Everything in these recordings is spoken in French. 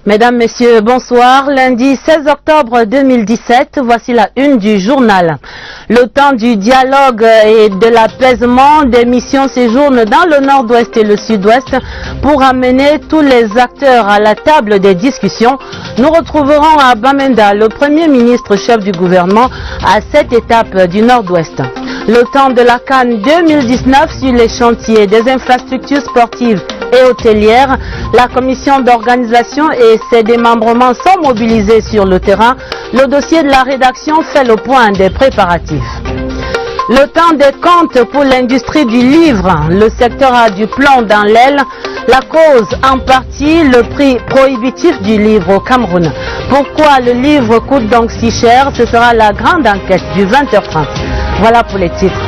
Mesdames, Messieurs, bonsoir. Lundi 16 octobre 2017, voici la une du journal. Le temps du dialogue et de l'apaisement, des missions séjournent dans le nord-ouest et le sud-ouest pour amener tous les acteurs à la table des discussions. Nous retrouverons à Bamenda le Premier ministre chef du gouvernement à cette étape du nord-ouest. Le temps de la CAN 2019 sur les chantiers des infrastructures sportives et hôtelières, la commission d'organisation et ses démembrements sont mobilisés sur le terrain. Le dossier de la rédaction fait le point des préparatifs. Le temps des comptes pour l'industrie du livre. Le secteur a du plomb dans l'aile. La cause, en partie, le prix prohibitif du livre au Cameroun. Pourquoi le livre coûte donc si cher? Ce sera la grande enquête du 20h30. Voilà pour les titres.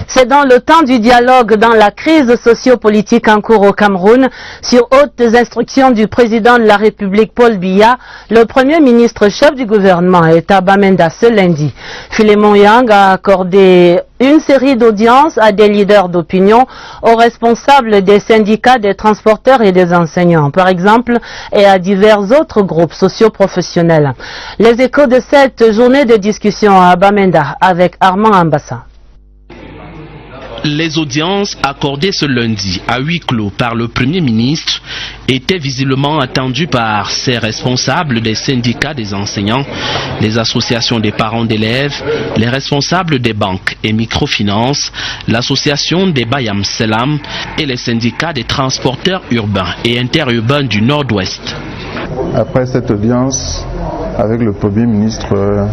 C'est dans le temps du dialogue dans la crise socio-politique en cours au Cameroun, sur hautes instructions du président de la République Paul Biya, le Premier ministre chef du gouvernement est à Bamenda ce lundi. Philémon Yang a accordé une série d'audiences à des leaders d'opinion, aux responsables des syndicats des transporteurs et des enseignants, par exemple, et à divers autres groupes socio-professionnels. Les échos de cette journée de discussion à Bamenda avec Armand Ambassa. Les audiences accordées ce lundi à huis clos par le Premier ministre étaient visiblement attendues par ses responsables des syndicats des enseignants, les associations des parents d'élèves, les responsables des banques et microfinances, l'association des Bayam Selam et les syndicats des transporteurs urbains et interurbains du Nord-Ouest. Après cette audience avec le Premier ministre,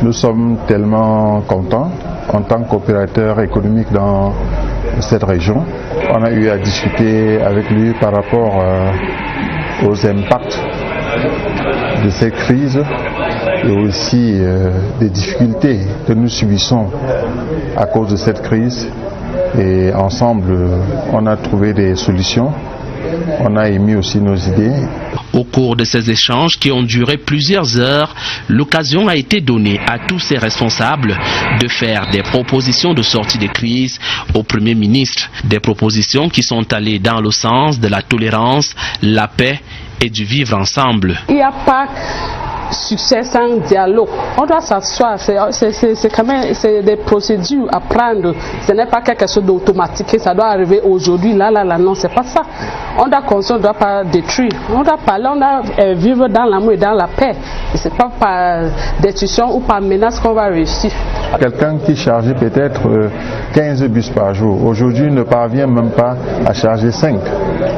nous sommes tellement contents en tant qu'opérateur économique dans cette région. On a eu à discuter avec lui par rapport aux impacts de cette crise et aussi des difficultés que nous subissons à cause de cette crise. Et ensemble, on a trouvé des solutions. On a émis aussi nos idées. Au cours de ces échanges qui ont duré plusieurs heures, l'occasion a été donnée à tous ces responsables de faire des propositions de sortie de crise au Premier ministre. Des propositions qui sont allées dans le sens de la tolérance, la paix et du vivre ensemble. Il n'y a pas succès sans dialogue. On doit s'asseoir, c'est quand même des procédures à prendre. Ce n'est pas quelque chose d'automatique, ça doit arriver aujourd'hui, là, non, c'est pas ça. On doit construire, on ne doit pas détruire. On doit parler, on doit vivre dans l'amour et dans la paix. Et ce n'est pas par destruction ou par menace qu'on va réussir. Quelqu'un qui chargeait peut-être 15 bus par jour, aujourd'hui ne parvient même pas à charger 5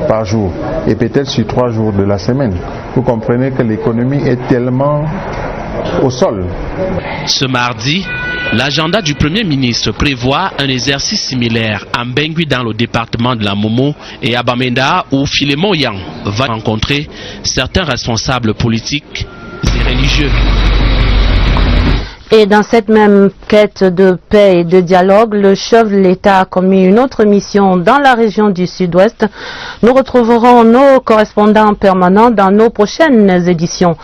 par jour, et peut-être sur 3 jours de la semaine. Vous comprenez que l'économie est tellement au sol. Ce mardi, l'agenda du Premier ministre prévoit un exercice similaire à Mbengui dans le département de la Momo et à Bamenda où Philémon Yang va rencontrer certains responsables politiques et religieux. Et dans cette même quête de paix et de dialogue, le chef de l'État a commis une autre mission dans la région du Sud-Ouest. Nous retrouverons nos correspondants permanents dans nos prochaines éditions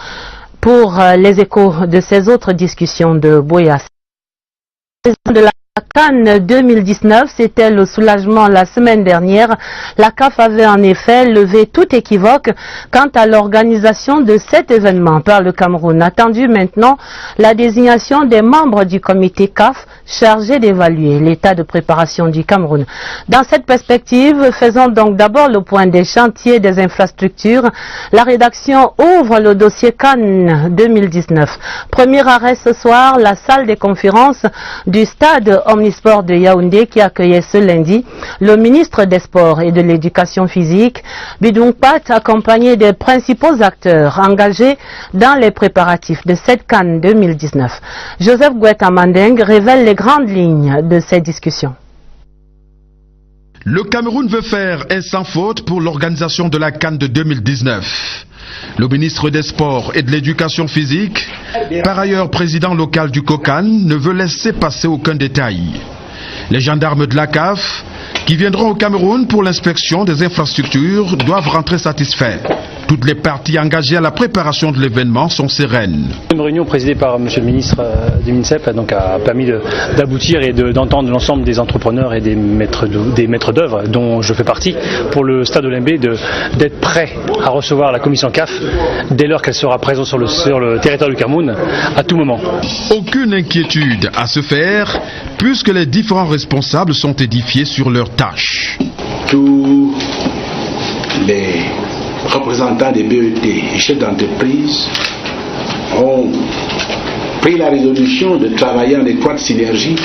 pour les échos de ces autres discussions de Boyas. De la CAN 2019, c'était le soulagement la semaine dernière. La CAF avait en effet levé tout équivoque quant à l'organisation de cet événement par le Cameroun. Attendu maintenant la désignation des membres du comité CAF chargé d'évaluer l'état de préparation du Cameroun. Dans cette perspective, faisons donc d'abord le point des chantiers des infrastructures. La rédaction ouvre le dossier CAN 2019. Premier arrêt ce soir, la salle des conférences du stade Omnisport de Yaoundé qui accueillait ce lundi le ministre des Sports et de l'Éducation physique, Bidung Pat, accompagné des principaux acteurs engagés dans les préparatifs de cette CAN 2019. Joseph Gweta Mandeng révèle les grandes lignes de ces discussions. Le Cameroun veut faire un sans faute pour l'organisation de la CAN de 2019. Le ministre des Sports et de l'Éducation physique, par ailleurs président local du COCAN, ne veut laisser passer aucun détail. Les gendarmes de la CAF, qui viendront au Cameroun pour l'inspection des infrastructures, doivent rentrer satisfaits. Toutes les parties engagées à la préparation de l'événement sont sereines. Une réunion présidée par M. le ministre du MINSEP donc, a permis d'aboutir et d'entendre l'ensemble des entrepreneurs et des maîtres d'œuvre, dont je fais partie, pour le stade Olembe, d'être prêt à recevoir la commission CAF dès lors qu'elle sera présente sur le territoire du Cameroun à tout moment. Aucune inquiétude à se faire puisque les différents responsables sont édifiés sur leurs tâches. Tous les représentants des BET et chefs d'entreprise ont pris la résolution de travailler en étroite synergie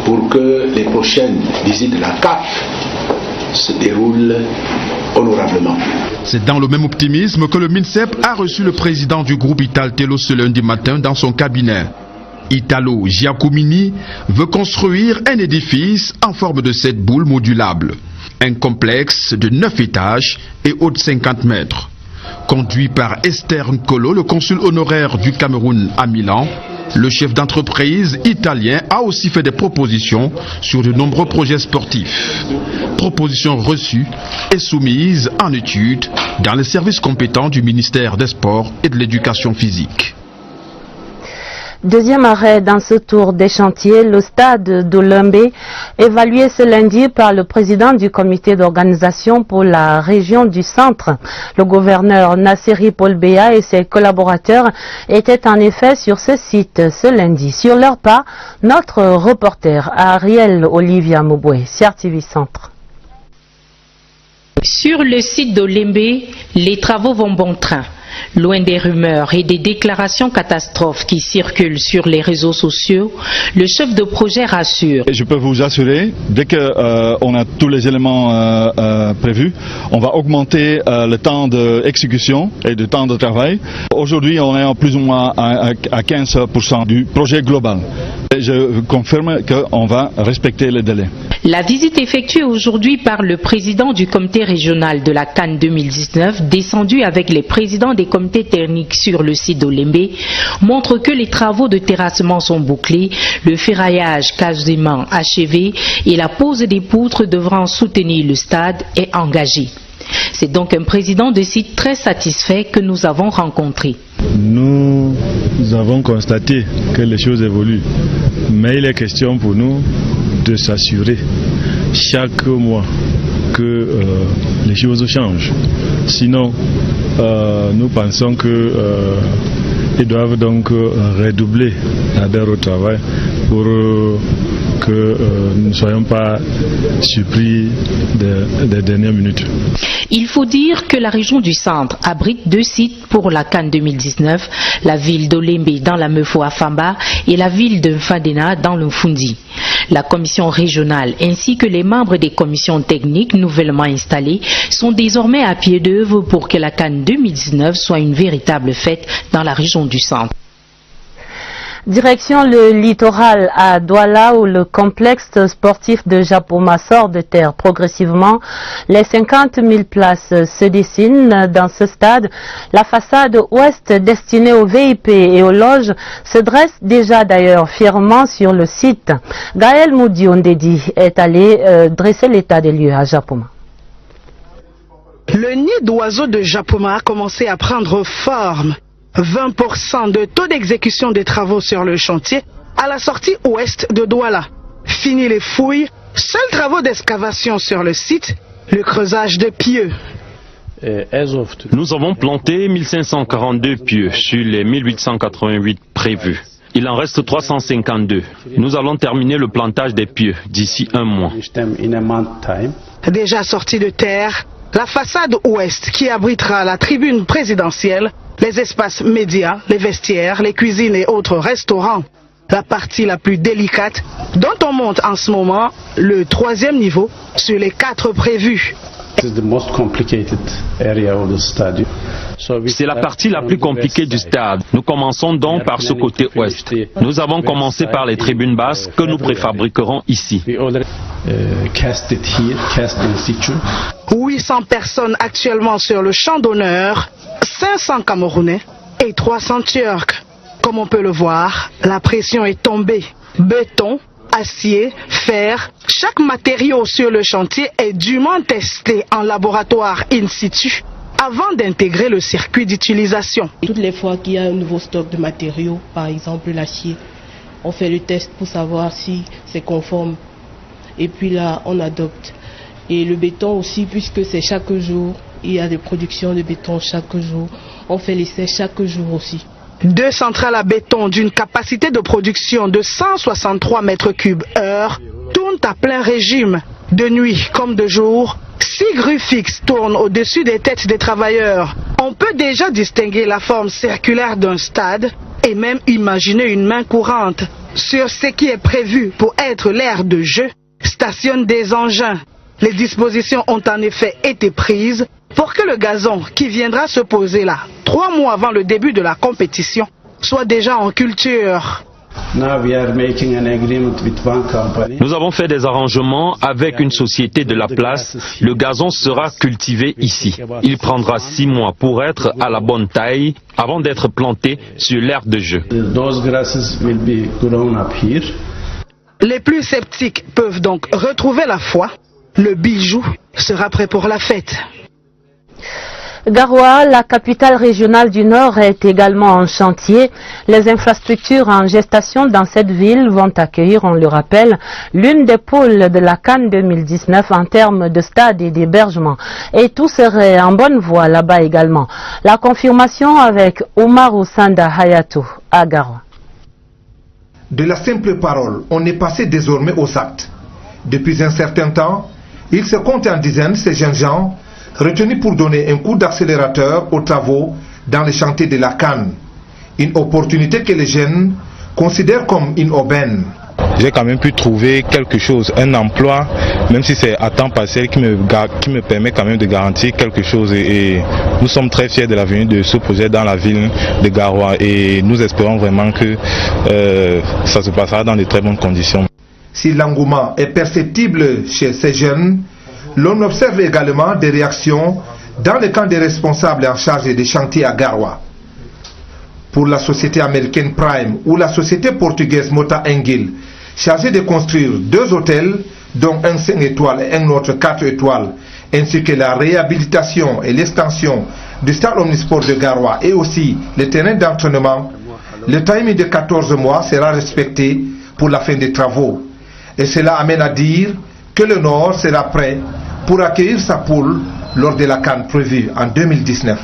pour que les prochaines visites de la CAF se déroulent honorablement. C'est dans le même optimisme que le MINSEP a reçu le président du groupe Italtelo ce lundi matin dans son cabinet. Italo Giacomini veut construire un édifice en forme de 7 boules modulables. Un complexe de 9 étages et haut de 50 mètres. Conduit par Esther Nkolo, le consul honoraire du Cameroun à Milan, le chef d'entreprise italien a aussi fait des propositions sur de nombreux projets sportifs. Propositions reçues et soumises en étude dans les services compétents du ministère des Sports et de l'Éducation physique. Deuxième arrêt dans ce tour des chantiers, le stade d'Olembe, évalué ce lundi par le président du comité d'organisation pour la région du centre. Le gouverneur Nasseri Paul Béa et ses collaborateurs étaient en effet sur ce site ce lundi. Sur leur pas, notre reporter Ariel Olivia Moboué, CRTV Centre. Sur le site d'Olembe, les travaux vont bon train. Loin des rumeurs et des déclarations catastrophes qui circulent sur les réseaux sociaux, le chef de projet rassure. Je peux vous assurer, dès qu'on a tous les éléments prévus, on va augmenter le temps d'exécution et le temps de travail. Aujourd'hui, on est plus ou moins à 15% du projet global. Et je confirme qu'on va respecter les délais. La visite effectuée aujourd'hui par le président du comité régional de la Cannes 2019, descendu avec les présidents des comités techniques sur le site d'Olembe, montre que les travaux de terrassement sont bouclés, le ferraillage quasiment achevé et la pose des poutres devant soutenir le stade est engagée. C'est donc un président de site très satisfait que nous avons rencontré. Nous avons constaté que les choses évoluent, mais il est question pour nous de s'assurer chaque mois que les choses changent. Sinon, nous pensons qu'ils doivent donc redoubler l'adhère au travail pour que nous ne soyons pas surpris des dernières minutes. Il faut dire que la région du centre abrite 2 sites pour la Cannes 2019, la ville d'Olembe dans la Meufo Afamba et la ville de Mfadena dans le Fundi. La commission régionale ainsi que les membres des commissions techniques nouvellement installées sont désormais à pied d'œuvre pour que la Cannes 2019 soit une véritable fête dans la région du centre. Direction le littoral à Douala où le complexe sportif de Japoma sort de terre progressivement. Les 50 000 places se dessinent dans ce stade. La façade ouest destinée aux VIP et aux loges se dresse déjà d'ailleurs fièrement sur le site. Gaël Moudiondedi est allé dresser l'état des lieux à Japoma. Le nid d'oiseaux de Japoma a commencé à prendre forme. 20% de taux d'exécution des travaux sur le chantier à la sortie ouest de Douala. Fini les fouilles, seuls travaux d'excavation sur le site, le creusage de pieux. Nous avons planté 1542 pieux sur les 1888 prévus. Il en reste 352. Nous allons terminer le plantage des pieux d'ici 1 mois. Déjà sortie de terre, la façade ouest qui abritera la tribune présidentielle, les espaces médias, les vestiaires, les cuisines et autres restaurants. La partie la plus délicate dont on monte en ce moment le 3e niveau sur les 4 prévus. C'est la partie la plus compliquée du stade. Nous commençons donc par ce côté ouest. Nous avons commencé par les tribunes basses que nous préfabriquerons ici. 800 personnes actuellement sur le champ d'honneur, 500 Camerounais et 300 Turcs. Comme on peut le voir, la pression est tombée. Béton, acier, fer, chaque matériau sur le chantier est dûment testé en laboratoire in situ avant d'intégrer le circuit d'utilisation. Toutes les fois qu'il y a un nouveau stock de matériaux, par exemple l'acier, on fait le test pour savoir si c'est conforme. Et puis là, on adopte. Et le béton aussi, puisque c'est chaque jour, il y a des productions de béton chaque jour. On fait l'essai chaque jour aussi. 2 centrales à béton d'une capacité de production de 163 mètres cubes heure tournent à plein régime, de nuit comme de jour. 6 grues fixes tournent au-dessus des têtes des travailleurs. On peut déjà distinguer la forme circulaire d'un stade et même imaginer une main courante. Sur ce qui est prévu pour être l'aire de jeu, stationnent des engins. Les dispositions ont en effet été prises pour que le gazon qui viendra se poser là, 3 mois avant le début de la compétition, soit déjà en culture. Nous avons fait des arrangements avec une société de la place. Le gazon sera cultivé ici. Il prendra 6 mois pour être à la bonne taille avant d'être planté sur l'aire de jeu. Les plus sceptiques peuvent donc retrouver la foi. Le bijou sera prêt pour la fête. Garoua, la capitale régionale du Nord, est également en chantier. Les infrastructures en gestation dans cette ville vont accueillir, on le rappelle, l'une des pôles de la CAN 2019 en termes de stade et d'hébergement. Et tout serait en bonne voie là-bas également. La confirmation avec Omar Oussanda Hayatou à Garoua. De la simple parole, on est passé désormais aux actes. Depuis un certain temps, il se compte en dizaines ces jeunes gens retenus pour donner un coup d'accélérateur aux travaux dans les chantiers de la CAN. Une opportunité que les jeunes considèrent comme une aubaine. J'ai quand même pu trouver quelque chose, un emploi, même si c'est à temps partiel, qui me permet quand même de garantir quelque chose. Et nous sommes très fiers de la venue de ce projet dans la ville de Garoua et nous espérons vraiment que ça se passera dans de très bonnes conditions. Si l'engouement est perceptible chez ces jeunes, l'on observe également des réactions dans le camp des responsables en charge des chantiers à Garoua. Pour la société américaine Prime ou la société portugaise Mota Engil, chargée de construire 2 hôtels, dont un 5 étoiles et un autre 4 étoiles, ainsi que la réhabilitation et l'extension du stade omnisport de Garoua et aussi le terrain d'entraînement, le timing de 14 mois sera respecté pour la fin des travaux. Et cela amène à dire que le Nord sera prêt pour accueillir sa poule lors de la CAN prévue en 2019.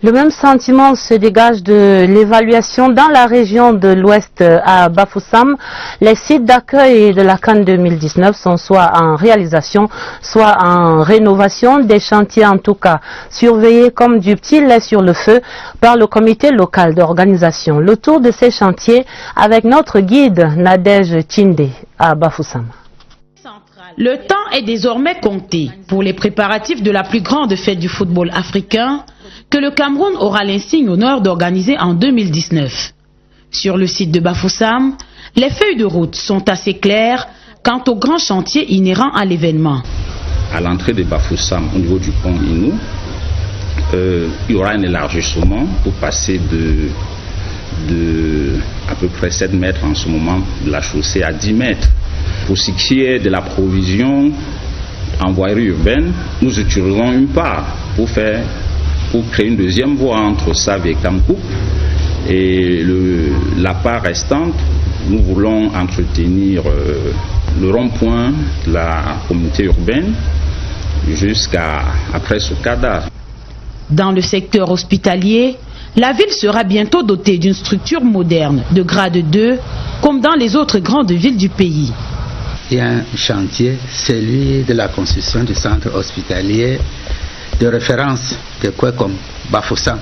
Le même sentiment se dégage de l'évaluation dans la région de l'Ouest à Bafoussam. Les sites d'accueil de la CAN 2019 sont soit en réalisation, soit en rénovation, des chantiers en tout cas surveillés comme du petit lait sur le feu par le comité local d'organisation. Le tour de ces chantiers avec notre guide Nadège Tchinde à Bafoussam. Le temps est désormais compté pour les préparatifs de la plus grande fête du football africain que le Cameroun aura l'insigne honneur d'organiser en 2019. Sur le site de Bafoussam, les feuilles de route sont assez claires quant aux grands chantiers inhérents à l'événement. À l'entrée de Bafoussam, au niveau du pont Inou, il y aura un élargissement pour passer de à peu près 7 mètres en ce moment de la chaussée à 10 mètres. Pour ce qui est de la provision en voirie urbaine, nous utiliserons une part pour créer une deuxième voie entre Save et Kamkou. Et la part restante, nous voulons entretenir le rond-point de la communauté urbaine jusqu'à après Soukada. Dans le secteur hospitalier, la ville sera bientôt dotée d'une structure moderne de grade 2, comme dans les autres grandes villes du pays. Il y a un chantier, celui de la construction du centre hospitalier de référence de Kwekom, Bafoussam,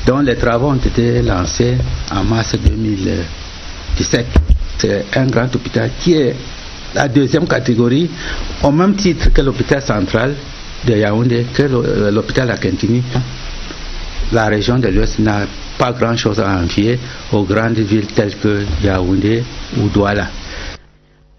dont les travaux ont été lancés en mars 2017. C'est un grand hôpital qui est la deuxième catégorie, au même titre que l'hôpital central de Yaoundé, que l'hôpital à Kentini. La région de l'Ouest n'a pas grand-chose à envier aux grandes villes telles que Yaoundé ou Douala.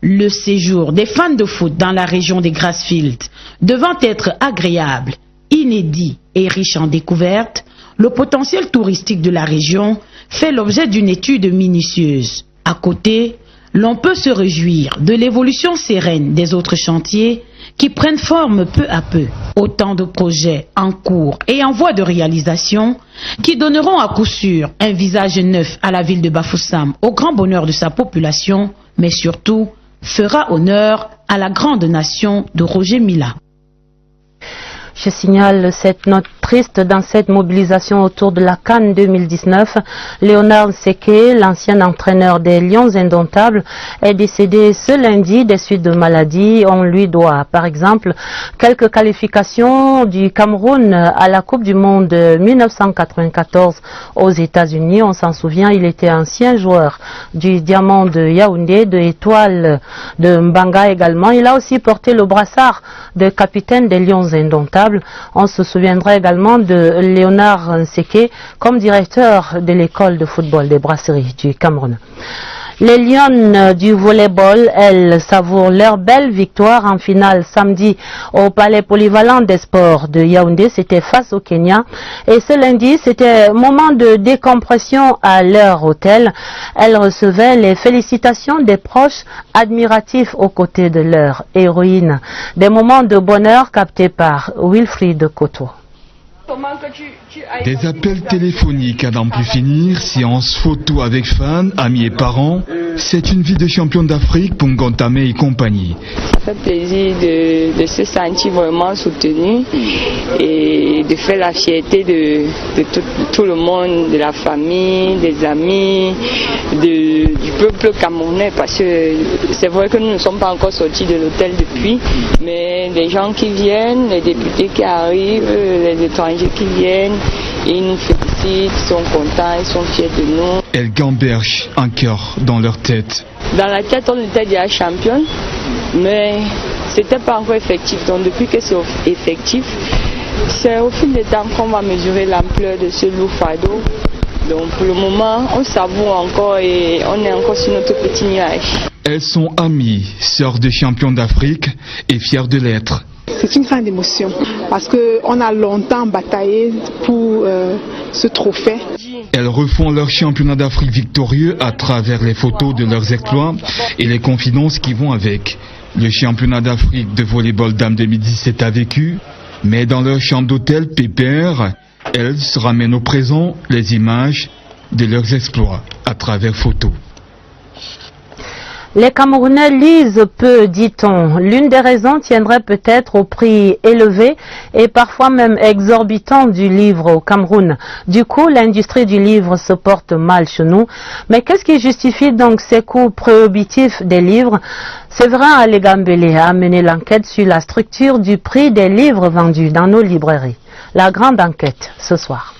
Le séjour des fans de foot dans la région des Grassfields devant être agréable, inédit et riche en découvertes, le potentiel touristique de la région fait l'objet d'une étude minutieuse. À côté, L'on peut se réjouir de l'évolution sereine des autres chantiers qui prennent forme peu à peu. Autant de projets en cours et en voie de réalisation qui donneront à coup sûr un visage neuf à la ville de Bafoussam au grand bonheur de sa population, mais surtout fera honneur à la grande nation de Roger Mila. Je signale cette note triste dans cette mobilisation autour de la CAN 2019. Léonard Nséké, l'ancien entraîneur des Lions Indomptables, est décédé ce lundi des suites de maladie. On lui doit, par exemple, quelques qualifications du Cameroun à la Coupe du Monde 1994 aux États-Unis. On s'en souvient, il était ancien joueur du Diamant de Yaoundé, de Étoile de Mbanga également. Il a aussi porté le brassard de capitaine des Lions Indomptables. On se souviendra également de Léonard Nséké comme directeur de l'école de football des brasseries du Cameroun. Les Lions du volleyball, elles, savourent leur belle victoire en finale samedi au Palais Polyvalent des Sports de Yaoundé. C'était face au Kenya. Et ce lundi, c'était moment de décompression à leur hôtel. Elles recevaient les félicitations des proches admiratifs aux côtés de leur héroïne. Des moments de bonheur captés par Wilfried Koto. Des appels téléphoniques à n'en plus finir, séances photos avec fans, amis et parents. C'est une vie de champion d'Afrique pour Ngontame et compagnie. Ça fait plaisir de se sentir vraiment soutenu et de faire la fierté de tout le monde, de la famille, des amis, du peuple camerounais, parce que c'est vrai que nous ne sommes pas encore sortis de l'hôtel depuis, mais les gens qui viennent, les députés qui arrivent, les étrangers qui viennent, ils nous félicitent, ils sont contents, ils sont fiers de nous. Elles gambergent un cœur dans leur tête. Dans la tête, on était déjà championne, mais c'était pas encore effectif. Donc depuis que c'est effectif, c'est au fil du temps qu'on va mesurer l'ampleur de ce lourd fardeau. Donc pour le moment, on savoure encore et on est encore sur notre petit nuage. Elles sont amies, sœurs de champions d'Afrique et fières de l'être. C'est une grande émotion parce qu'on a longtemps bataillé pour ce trophée. Elles refont leur championnat d'Afrique victorieux à travers les photos de leurs exploits et les confidences qui vont avec. Le championnat d'Afrique de volleyball dames 2017 a vécu, mais dans leur chambre d'hôtel pépère, elles se ramènent au présent les images de leurs exploits à travers photos. Les Camerounais lisent peu, dit-on. L'une des raisons tiendrait peut-être au prix élevé et parfois même exorbitant du livre au Cameroun. Du coup, l'industrie du livre se porte mal chez nous. Mais qu'est-ce qui justifie donc ces coûts prohibitifs des livres? Séverin Alégambélé a mené l'enquête sur la structure du prix des livres vendus dans nos librairies. La grande enquête ce soir.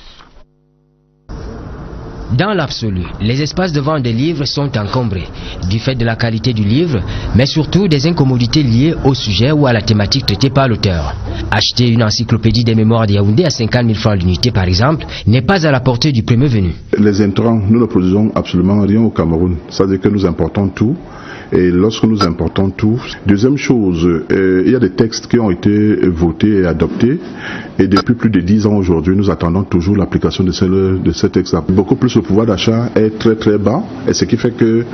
Dans l'absolu, les espaces de vente des livres sont encombrés du fait de la qualité du livre, mais surtout des incommodités liées au sujet ou à la thématique traitée par l'auteur. Acheter une encyclopédie des mémoires de Yaoundé à 50 000 francs l'unité par exemple n'est pas à la portée du premier venu. Les intrants, nous ne produisons absolument rien au Cameroun, c'est-à-dire que nous importons tout. Et lorsque nous importons tout, deuxième chose, il y a des textes qui ont été votés et adoptés. Et depuis plus de 10 ans aujourd'hui, nous attendons toujours l'application de ces textes-là. Beaucoup plus le pouvoir d'achat est très très bas. Et ce qui fait que,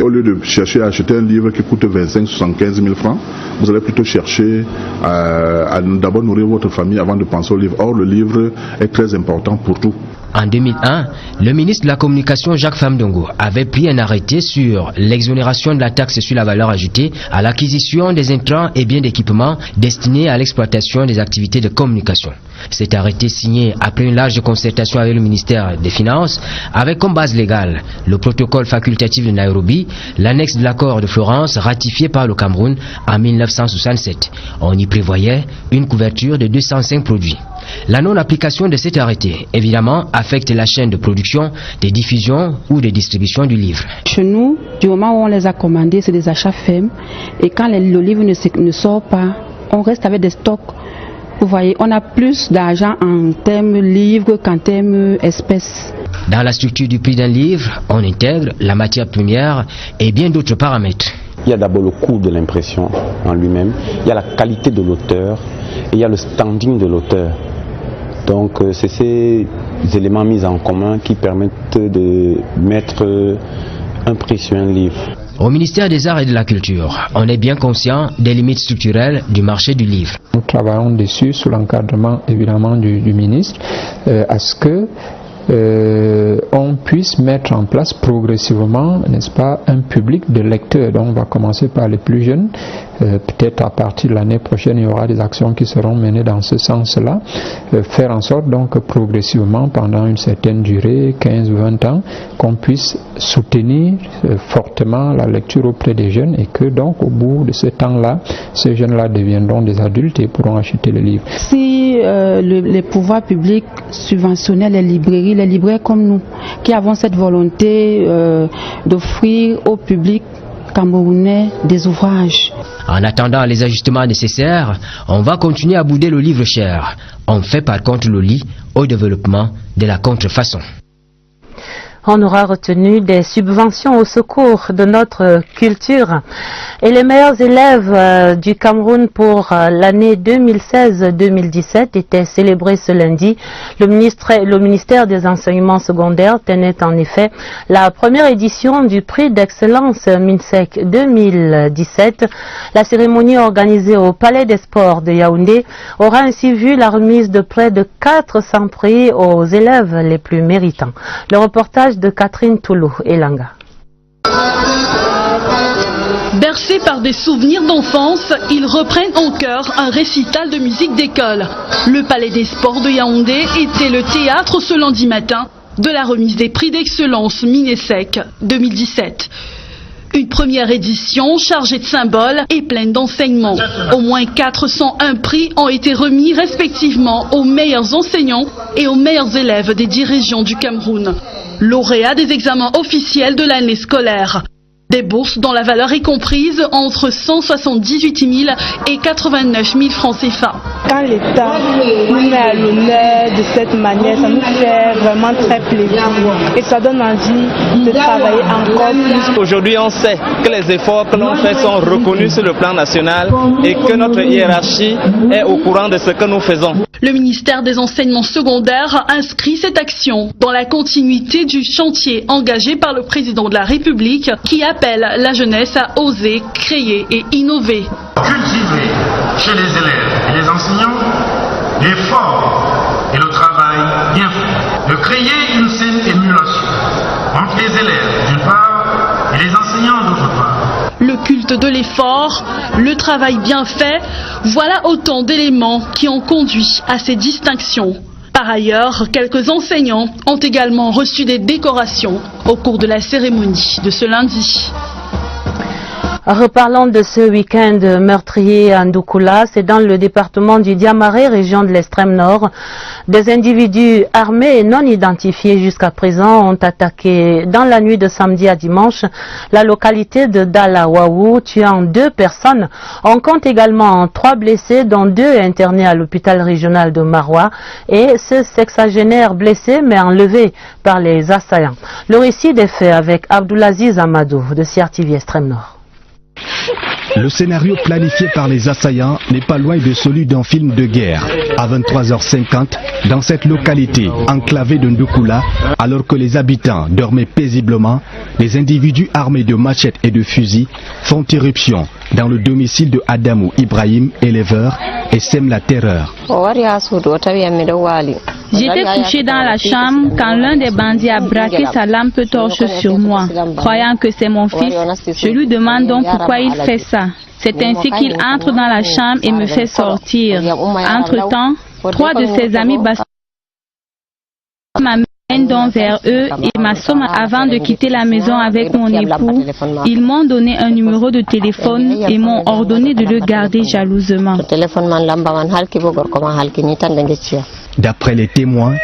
au lieu de chercher à acheter un livre qui coûte 25-75 000 francs, vous allez plutôt chercher à d'abord nourrir votre famille avant de penser au livre. Or, le livre est très important pour tout. En 2001, le ministre de la Communication Jacques Famdongo avait pris un arrêté sur l'exonération de la taxe sur la valeur ajoutée à l'acquisition des intrants et biens d'équipement destinés à l'exploitation des activités de communication. Cet arrêté signé après une large concertation avec le ministère des Finances avait comme base légale le protocole facultatif de Nairobi, l'annexe de l'accord de Florence ratifié par le Cameroun en 1967. On y prévoyait une couverture de 205 produits. La non-application de cet arrêté, évidemment, affecte la chaîne de production, de diffusion ou de distribution du livre. Chez nous, du moment où on les a commandés, c'est des achats fermes. Et quand le livre ne sort pas, on reste avec des stocks. Vous voyez, on a plus d'argent en termes livres qu'en termes espèces. Dans la structure du prix d'un livre, on intègre la matière première et bien d'autres paramètres. Il y a d'abord le coût de l'impression en lui-même, il y a la qualité de l'auteur et il y a le standing de l'auteur. Donc c'est ces éléments mis en commun qui permettent de mettre un prix sur un livre. Au ministère des Arts et de la Culture, on est bien conscient des limites structurelles du marché du livre. Nous travaillons dessus sous l'encadrement évidemment du ministre à ce que on puisse mettre en place progressivement, n'est-ce pas, un public de lecteurs. Donc on va commencer par les plus jeunes. Peut-être à partir de l'année prochaine, il y aura des actions qui seront menées dans ce sens-là. Faire en sorte donc progressivement, pendant une certaine durée, 15 ou 20 ans, qu'on puisse soutenir fortement la lecture auprès des jeunes et que donc au bout de ce temps-là, ces jeunes-là deviendront des adultes et pourront acheter les livres. Si les pouvoirs publics subventionnaient les libraires comme nous, qui avons cette volonté d'offrir au public camerounais des ouvrages. En attendant les ajustements nécessaires, on va continuer à bouder le livre cher. On fait par contre le lit au développement de la contrefaçon. On aura retenu des subventions au secours de notre culture. Et les meilleurs élèves du Cameroun pour l'année 2016-2017 étaient célébrés ce lundi. Le ministère des Enseignements secondaires tenait en effet la première édition du prix d'excellence MINSEC 2017. La cérémonie organisée au Palais des Sports de Yaoundé aura ainsi vu la remise de près de 400 prix aux élèves les plus méritants. Le reportage de Catherine Toulou et Langa. Bercés par des souvenirs d'enfance, ils reprennent en chœur un récital de musique d'école. Le Palais des Sports de Yaoundé était le théâtre ce lundi matin de la remise des prix d'excellence MINSEC 2017. Une première édition chargée de symboles et pleine d'enseignements. Au moins 401 prix ont été remis respectivement aux meilleurs enseignants et aux meilleurs élèves des 10 régions du Cameroun. Lauréats des examens officiels de l'année scolaire. Des bourses dont la valeur est comprise entre 178 000 et 89 000 francs CFA. Quand l'État nous met à l'honneur de cette manière, ça nous fait vraiment très plaisir et ça donne envie de travailler encore plus. Aujourd'hui, on sait que les efforts que l'on fait sont reconnus sur le plan national et que notre hiérarchie est au courant de ce que nous faisons. Le ministère des Enseignements secondaires inscrit cette action dans la continuité du chantier engagé par le président de la République qui appelle la jeunesse à oser, créer et innover. Cultiver chez les élèves et les enseignants l'effort et le travail bien fait. De créer une saine émulation entre les élèves d'une part et les enseignants d'autre part. Le culte de l'effort, le travail bien fait, voilà autant d'éléments qui ont conduit à ces distinctions. Par ailleurs, quelques enseignants ont également reçu des décorations au cours de la cérémonie de ce lundi. Reparlons de ce week-end meurtrier à Ndoukoula, c'est dans le département du Diamaré, région de l'extrême nord. Des individus armés et non identifiés jusqu'à présent ont attaqué dans la nuit de samedi à dimanche la localité de Dalawaou, tuant 2 personnes. On compte également 3 blessés, dont 2 internés à l'hôpital régional de Maroua et ce sexagénaire blessé mais enlevé par les assaillants. Le récit des faits avec Abdoulaziz Amadou de CRTV Extrême Nord. Le scénario planifié par les assaillants n'est pas loin de celui d'un film de guerre. À 23h50, dans cette localité enclavée de Ndoukoula, alors que les habitants dormaient paisiblement, les individus armés de machettes et de fusils font irruption dans le domicile de Adamou Ibrahim, éleveur, et sèment la terreur. J'étais couché dans la chambre quand l'un des bandits a braqué sa lampe torche sur moi. Croyant que c'est mon fils, je lui demande donc pourquoi il fait ça. C'est ainsi qu'il entre dans la chambre et me fait sortir. Entre-temps, 3 de ses amis m'amènent donc vers eux et m'assomment avant de quitter la maison avec mon époux. Ils m'ont donné un numéro de téléphone et m'ont ordonné de le garder jalousement. D'après les témoins,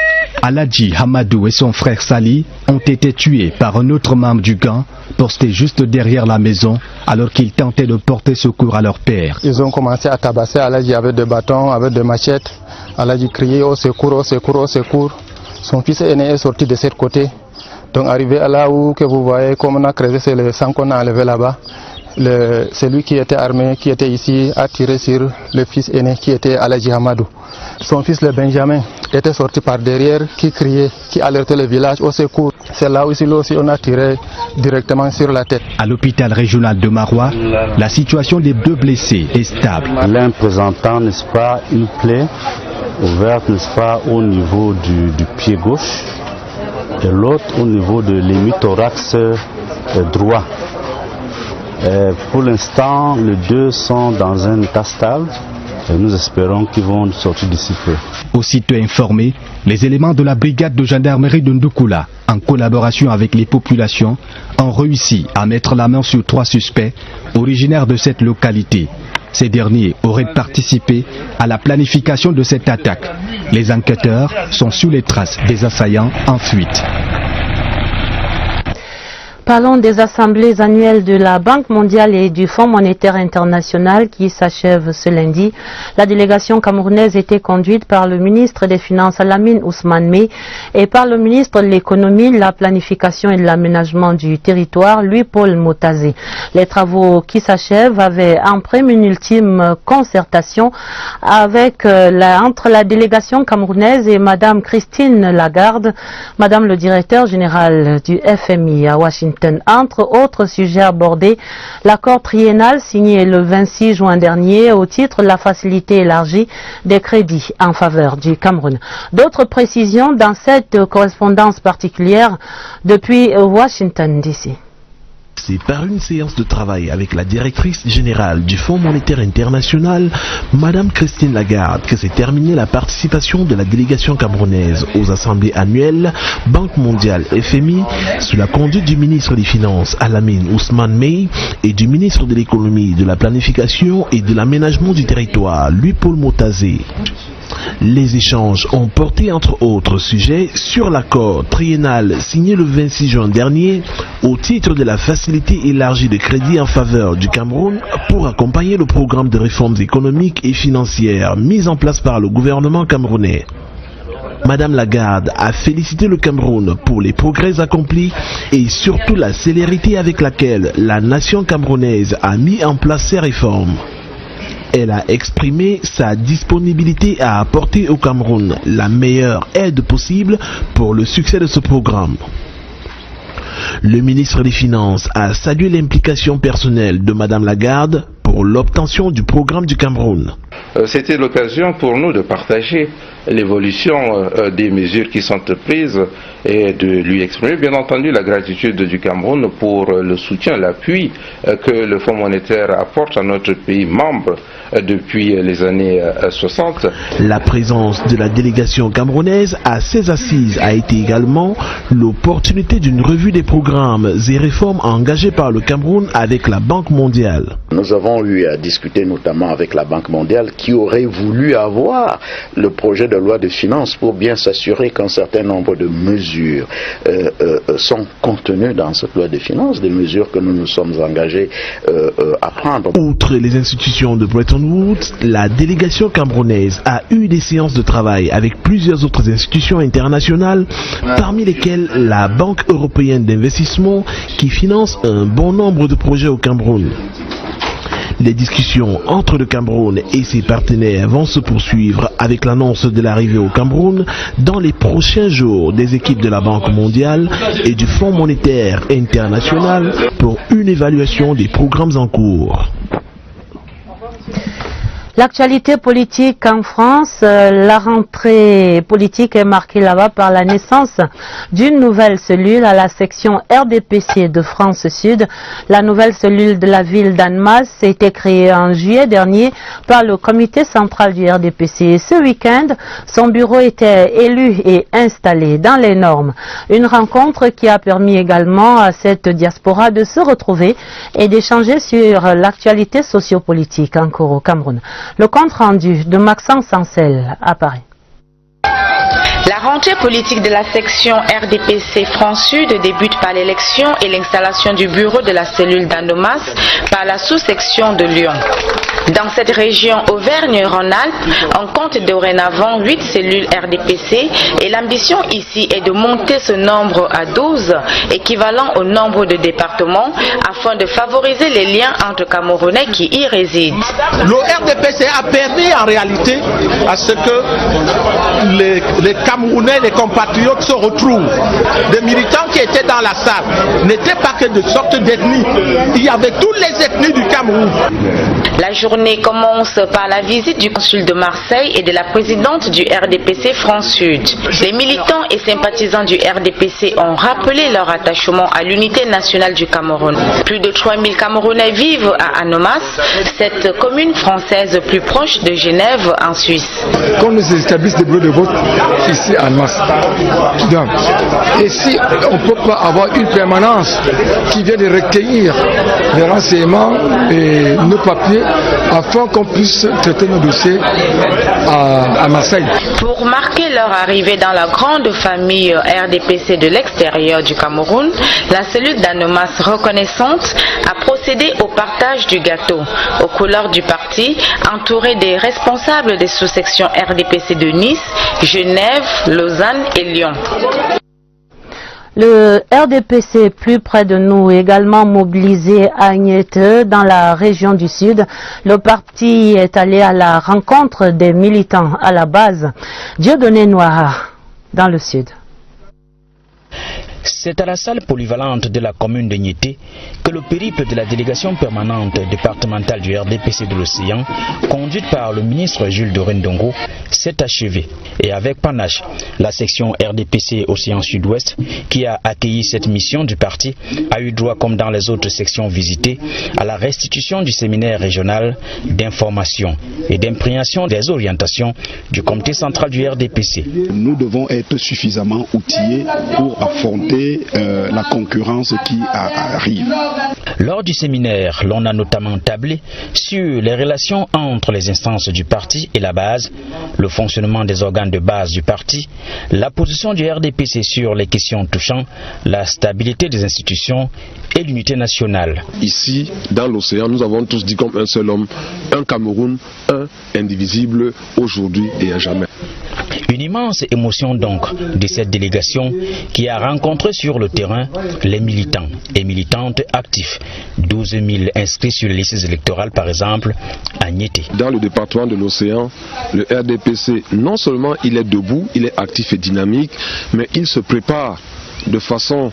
Aladji Hamadou et son frère Sali ont été tués par un autre membre du gang posté juste derrière la maison alors qu'ils tentaient de porter secours à leur père. Ils ont commencé à tabasser Aladji avec des bâtons, avec des machettes. Aladji criait au secours, au secours, au secours. Son fils aîné est sorti de ce côté. Donc arrivé à là où que vous voyez comme on a creusé, c'est le sang qu'on a enlevé là-bas. Celui qui était armé, qui était ici, a tiré sur le fils aîné qui était Aladji Hamadou. Son fils le Benjamin était sorti par derrière, qui criait, qui alertait le village au secours. C'est là aussi on a tiré directement sur la tête. À l'hôpital régional de Maroua, la situation des 2 blessés est stable. L'un présentant, n'est-ce pas, une plaie ouverte, n'est-ce pas, au niveau du pied gauche et l'autre au niveau de l'hémithorax droit. Pour l'instant, les 2 sont dans un état stable et nous espérons qu'ils vont sortir d'ici peu. Aussitôt informés, les éléments de la brigade de gendarmerie de Ndoukoula, en collaboration avec les populations, ont réussi à mettre la main sur 3 suspects originaires de cette localité. Ces derniers auraient participé à la planification de cette attaque. Les enquêteurs sont sous les traces des assaillants en fuite. Parlons des assemblées annuelles de la Banque mondiale et du Fonds monétaire international qui s'achèvent ce lundi. La délégation camerounaise était conduite par le ministre des Finances Lamine Ousmane Mey et par le ministre de l'Économie, la Planification et de l'Aménagement du Territoire, Louis-Paul Motazé. Les travaux qui s'achèvent avaient en prime une ultime concertation entre la délégation camerounaise et Madame Christine Lagarde, Madame le directeur général du FMI à Washington. Entre autres sujets abordés, l'accord triennal signé le 26 juin dernier au titre de la facilité élargie des crédits en faveur du Cameroun. D'autres précisions dans cette correspondance particulière depuis Washington DC. C'est par une séance de travail avec la directrice générale du Fonds monétaire international, Madame Christine Lagarde, que s'est terminée la participation de la délégation camerounaise aux assemblées annuelles Banque mondiale FMI sous la conduite du ministre des Finances Lamine Ousmane Mey et du ministre de l'Économie, de la Planification et de l'Aménagement du Territoire, Louis-Paul Motazé. Les échanges ont porté entre autres sujets sur l'accord triennal signé le 26 juin dernier au titre de la facilité élargie de crédit en faveur du Cameroun pour accompagner le programme de réformes économiques et financières mis en place par le gouvernement camerounais. Madame Lagarde a félicité le Cameroun pour les progrès accomplis et surtout la célérité avec laquelle la nation camerounaise a mis en place ces réformes. Elle a exprimé sa disponibilité à apporter au Cameroun la meilleure aide possible pour le succès de ce programme. Le ministre des Finances a salué l'implication personnelle de Madame Lagarde pour l'obtention du programme du Cameroun. C'était l'occasion pour nous de partager l'évolution des mesures qui sont prises et de lui exprimer bien entendu la gratitude du Cameroun pour le soutien, l'appui que le Fonds monétaire apporte à notre pays membre depuis les années 60. La présence de la délégation camerounaise à ces assises a été également l'opportunité d'une revue des programmes et réformes engagés par le Cameroun avec la Banque mondiale. Nous avons eu à discuter notamment avec la Banque mondiale qui aurait voulu avoir le projet de loi de finances pour bien s'assurer qu'un certain nombre de mesures sont contenues dans cette loi de finances, des mesures que nous nous sommes engagés à prendre. Outre les institutions de Bretton Woods, la délégation camerounaise a eu des séances de travail avec plusieurs autres institutions internationales, parmi lesquelles la Banque européenne d'investissement qui finance un bon nombre de projets au Cameroun. Les discussions entre le Cameroun et ses partenaires vont se poursuivre avec l'annonce de l'arrivée au Cameroun dans les prochains jours des équipes de la Banque mondiale et du Fonds monétaire international pour une évaluation des programmes en cours. L'actualité politique en France, la rentrée politique est marquée là-bas par la naissance d'une nouvelle cellule à la section RDPC de France Sud. La nouvelle cellule de la ville d'Annemasse a été créée en juillet dernier par le comité central du RDPC. Ce week-end, son bureau était élu et installé dans les normes. Une rencontre qui a permis également à cette diaspora de se retrouver et d'échanger sur l'actualité sociopolitique en cours au Cameroun. Le compte rendu de Maxence Ancel à Paris. La rentrée politique de la section RDPC France Sud débute par l'élection et l'installation du bureau de la cellule d'Anomas par la sous-section de Lyon. Dans cette région Auvergne-Rhône-Alpes, on compte dorénavant 8 cellules RDPC et l'ambition ici est de monter ce nombre à 12, équivalent au nombre de départements, afin de favoriser les liens entre Camerounais qui y résident. Le RDPC a permis en réalité à ce que les Camerounais, les compatriotes se retrouvent. Des militants qui étaient dans la salle n'étaient pas que de sorte d'ethnie. Il y avait toutes les ethnies du Cameroun. La journée commence par la visite du consul de Marseille et de la présidente du RDPC France Sud. Les militants et sympathisants du RDPC ont rappelé leur attachement à l'unité nationale du Cameroun. Plus de 3000 Camerounais vivent à Anomas, cette commune française plus proche de Genève en Suisse. Comme nous établissons des bureaux de vote ici à Anomas, et si on ne peut pas avoir une permanence qui vient de recueillir les renseignements et nos papiers afin qu'on puisse traiter nos dossiers à Marseille. Pour marquer leur arrivée dans la grande famille RDPC de l'extérieur du Cameroun, la cellule d'Anomas reconnaissante a procédé au partage du gâteau aux couleurs du parti, entouré des responsables des sous-sections RDPC de Nice, Genève, Lausanne et Lyon. Le RDPC plus près de nous, également mobilisé à Agnette dans la région du Sud. Le parti est allé à la rencontre des militants à la base. Dieudonné Noir dans le Sud. C'est à la salle polyvalente de la commune de Niété que le périple de la délégation permanente départementale du RDPC de l'Océan, conduite par le ministre Jules de Rendongo, s'est achevée. Et avec panache, la section RDPC Océan Sud-Ouest, qui a accueilli cette mission du parti, a eu droit, comme dans les autres sections visitées, à la restitution du séminaire régional d'information et d'imprégnation des orientations du comité central du RDPC. Nous devons être suffisamment outillés pour affronter la concurrence qui arrive. Lors du séminaire, l'on a notamment tablé sur les relations entre les instances du parti et la base, le fonctionnement des organes de base du parti, la position du RDPC sur les questions touchant la stabilité des institutions et l'unité nationale. Ici, dans l'océan, nous avons tous dit comme un seul homme, un Cameroun, un indivisible, aujourd'hui et à jamais. Une immense émotion donc de cette délégation qui a rencontré sur le terrain les militants et militantes actifs. 12 000 inscrits sur les listes électorales par exemple à Niété. Dans le département de l'Océan, le RDPC non seulement il est debout, il est actif et dynamique, mais il se prépare de façon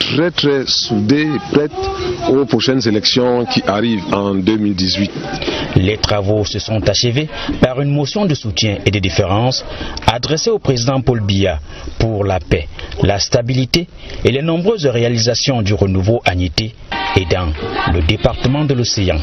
très soudée et prête aux prochaines élections qui arrivent en 2018. Les travaux se sont achevés par une motion de soutien et de déférence adressée au président Paul Biya pour la paix, la stabilité et les nombreuses réalisations du renouveau à Niété et dans le département de l'Océan.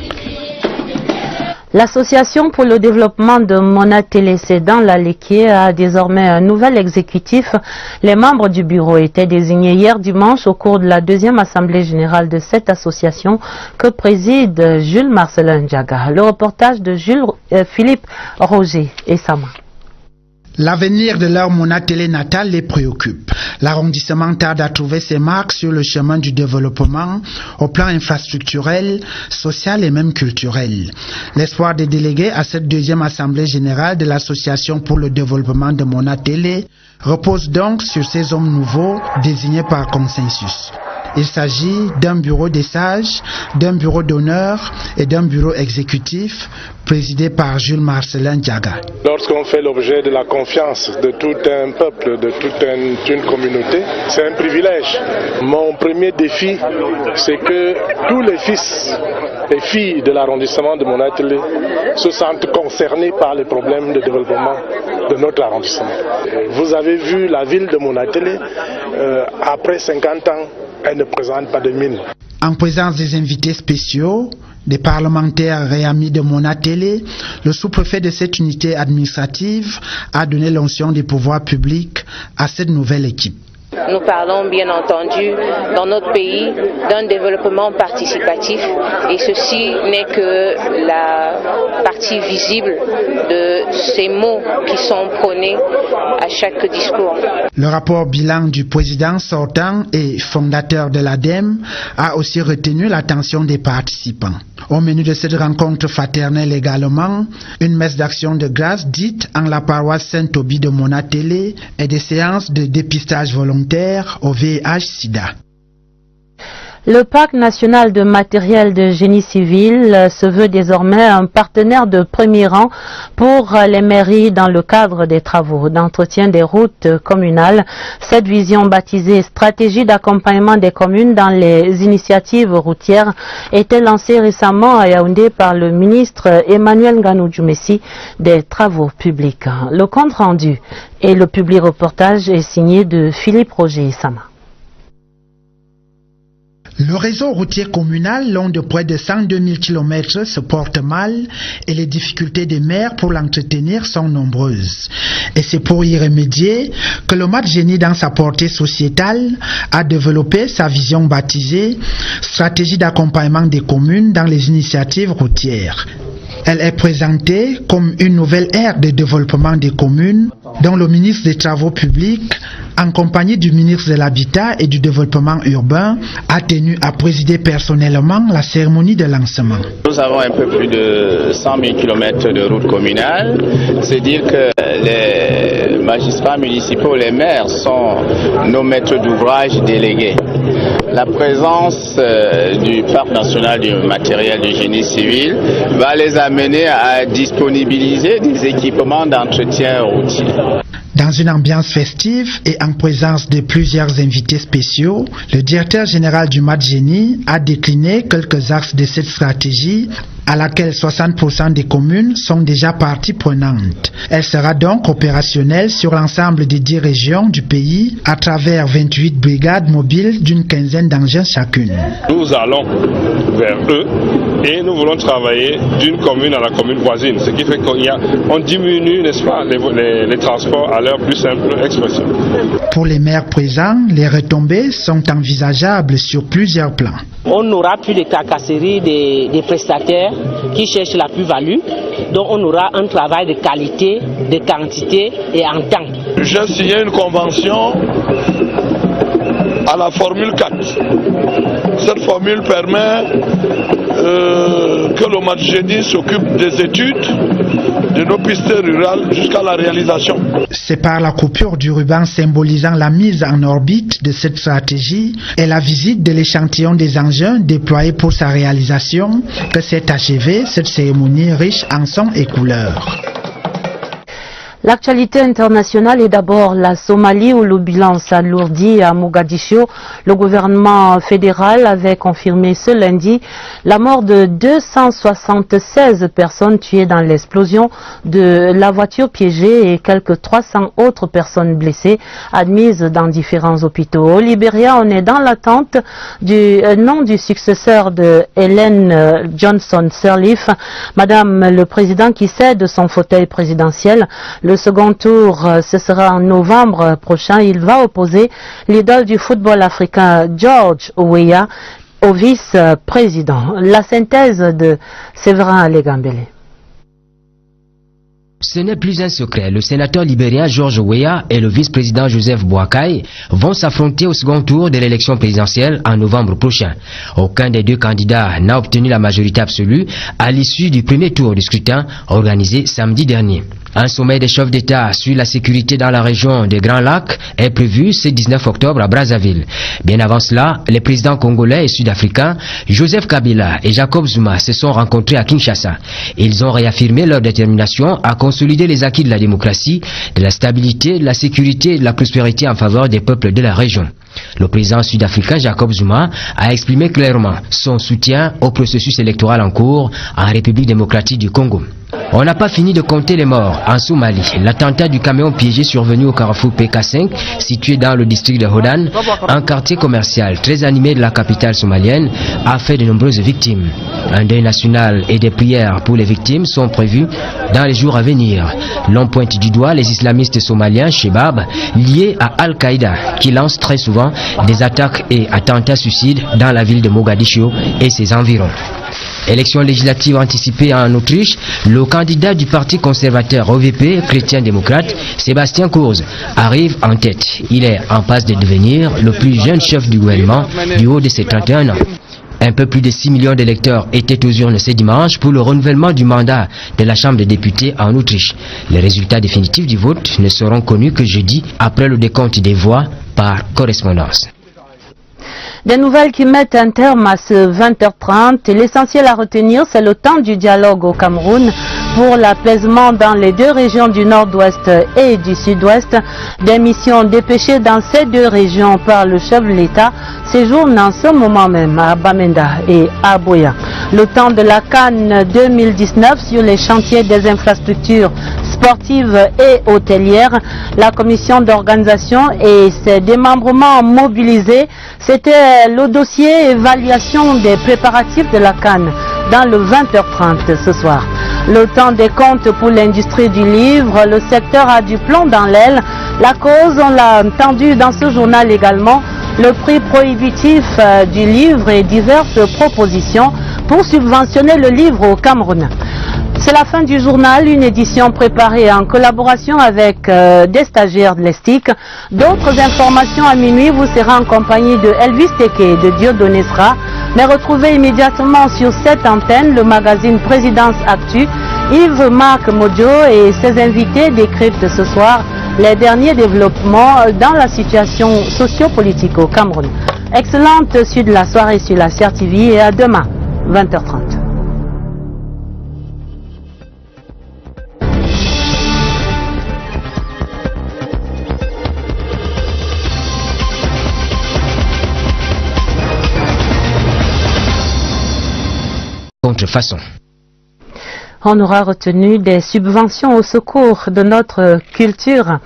L'Association pour le développement de Mona-Télé dans la Léquier a désormais un nouvel exécutif. Les membres du bureau étaient désignés hier dimanche au cours de la deuxième assemblée générale de cette association que préside Jules Marcelin Ndiaga. Le reportage de Philippe Roger et Sama. L'avenir de leur Mona-Télé natale les préoccupe. L'arrondissement tarde à trouver ses marques sur le chemin du développement au plan infrastructurel, social et même culturel. L'espoir des délégués à cette deuxième assemblée générale de l'Association pour le développement de Mona-Télé repose donc sur ces hommes nouveaux désignés par consensus. Il s'agit d'un bureau des sages, d'un bureau d'honneur et d'un bureau exécutif présidé par Jules Marcelin Ndiaga. Lorsqu'on fait l'objet de la confiance de tout un peuple, de toute une communauté, c'est un privilège. Mon premier défi, c'est que tous les fils et filles de l'arrondissement de Mona-Télé se sentent concernés par les problèmes de développement de notre arrondissement. Vous avez vu la ville de Mona-Télé, après 50 ans, elle ne présente pas de mine. En présence des invités spéciaux, des parlementaires réamis de Mona-Télé, le sous-préfet de cette unité administrative a donné l'onction des pouvoirs publics à cette nouvelle équipe. nous parlons bien entendu dans notre pays d'un développement participatif et ceci n'est que la partie visible de ces mots qui sont prônés à chaque discours. Le rapport bilan du président sortant et fondateur de l'ADEM a aussi retenu l'attention des participants. Au menu de cette rencontre fraternelle également, une messe d'action de grâce dite en la paroisse Saint-Tobie de Monatélé et des séances de dépistage volontaire au VIH-Sida. Le Parc national de matériel de génie civil se veut désormais un partenaire de premier rang pour les mairies dans le cadre des travaux d'entretien des routes communales. Cette vision baptisée Stratégie d'accompagnement des communes dans les initiatives routières était lancée récemment à Yaoundé par le ministre Emmanuel Nganou-Djoumessi des Travaux publics. Le compte rendu et le public reportage est signé de Philippe Roger Sama. Le réseau routier communal, long de près de 102 000 km, se porte mal et les difficultés des maires pour l'entretenir sont nombreuses. Et c'est pour y remédier que le MATGENI, dans sa portée sociétale, a développé sa vision baptisée Stratégie d'accompagnement des communes dans les initiatives routières. Elle est présentée comme une nouvelle ère de développement des communes dont le ministre des Travaux publics, en compagnie du ministre de l'Habitat et du Développement urbain, a tenu à présider personnellement la cérémonie de lancement. Nous avons un peu plus de 100 000 km de routes communales. C'est dire que les magistrats municipaux, les maires sont nos maîtres d'ouvrage délégués. La présence du Parc national du matériel du génie civil va les amener à disponibiliser des équipements d'entretien routier. Dans une ambiance festive et en présence de plusieurs invités spéciaux, le directeur général du MATGENI a décliné quelques axes de cette stratégie à laquelle 60% des communes sont déjà parties prenantes. Elle sera donc opérationnelle sur l'ensemble des 10 régions du pays à travers 28 brigades mobiles d'une quinzaine d'engins chacune. Nous allons vers eux et nous voulons travailler d'une commune à la commune voisine, ce qui fait qu'on diminue, n'est-ce pas, les transports à leur plus simple expression. Pour les maires présents, les retombées sont envisageables sur plusieurs plans. On n'aura plus de tracasseries des prestataires qui cherchent la plus-value, donc on aura un travail de qualité, de quantité et en temps. J'ai signé une convention à la formule 4. Cette formule permet que le MATGENI s'occupe des études de nos pistes rurales jusqu'à la réalisation. C'est par la coupure du ruban symbolisant la mise en orbite de cette stratégie et la visite de l'échantillon des engins déployés pour sa réalisation que s'est achevée cette cérémonie riche en sons et couleurs. L'actualité internationale est d'abord la Somalie où le bilan s'alourdit à Mogadiscio. Le gouvernement fédéral avait confirmé ce lundi la mort de 276 personnes tuées dans l'explosion de la voiture piégée et quelques 300 autres personnes blessées admises dans différents hôpitaux. Au Libéria, on est dans l'attente du nom du successeur de Ellen Johnson Sirleaf, Madame le Président qui cède son fauteuil présidentiel. Le second tour, ce sera en novembre prochain. Il va opposer l'idole du football africain George Weah au vice-président. La synthèse de Séverin Legambele. Ce n'est plus un secret. Le sénateur libérien George Weah et le vice-président Joseph Boakai vont s'affronter au second tour de l'élection présidentielle en novembre prochain. Aucun des deux candidats n'a obtenu la majorité absolue à l'issue du premier tour du scrutin organisé samedi dernier. Un sommet des chefs d'État sur la sécurité dans la région des Grands Lacs est prévu ce 19 octobre à Brazzaville. Bien avant cela, les présidents congolais et sud-africains Joseph Kabila et Jacob Zuma se sont rencontrés à Kinshasa. Ils ont réaffirmé leur détermination à consolider les acquis de la démocratie, de la stabilité, de la sécurité et de la prospérité en faveur des peuples de la région. Le président sud-africain Jacob Zuma a exprimé clairement son soutien au processus électoral en cours en République démocratique du Congo. On n'a pas fini de compter les morts. En Somalie, l'attentat du camion piégé survenu au carrefour PK5, situé dans le district de Hodan, un quartier commercial très animé de la capitale somalienne, a fait de nombreuses victimes. Un deuil national et des prières pour les victimes sont prévus dans les jours à venir. L'on pointe du doigt les islamistes somaliens Shebab, liés à Al-Qaïda, qui lancent très souvent des attaques et attentats suicides dans la ville de Mogadiscio et ses environs. Élection législative anticipée en Autriche, le candidat du parti conservateur OVP, chrétien-démocrate, Sébastien Kurz, arrive en tête. Il est en passe de devenir le plus jeune chef du gouvernement du haut de ses 31 ans. Un peu plus de 6 millions d'électeurs étaient aux urnes ce dimanche pour le renouvellement du mandat de la Chambre des députés en Autriche. Les résultats définitifs du vote ne seront connus que jeudi après le décompte des voix par correspondance. Des nouvelles qui mettent un terme à ce 20h30. L'essentiel à retenir, c'est le temps du dialogue au Cameroun pour l'apaisement dans les deux régions du nord-ouest et du sud-ouest. Des missions dépêchées dans ces deux régions par le chef de l'État séjournent en ce moment même à Bamenda et à Boya. Le temps de la CAN 2019 sur les chantiers des infrastructures sportives et hôtelières. La commission d'organisation et ses démembrements mobilisés, c'était le dossier évaluation des préparatifs de la CAN dans le 20h30 ce soir. Le temps des comptes pour l'industrie du livre, le secteur a du plomb dans l'aile. La cause, on l'a entendu dans ce journal également, le prix prohibitif du livre et diverses propositions pour subventionner le livre au Cameroun. C'est la fin du journal, une édition préparée en collaboration avec des stagiaires de l'ESTIC. D'autres informations à minuit vous serez en compagnie de Elvis Teke et de Dieudonné Sra. Mais retrouvez immédiatement sur cette antenne le magazine Présidence Actu. Yves-Marc Modjo et ses invités décryptent ce soir les derniers développements dans la situation sociopolitique au Cameroun. Excellente suite de la soirée sur la CRTV et à demain, 20h30. Contrefaçon. On aura retenu des subventions au secours de notre culture.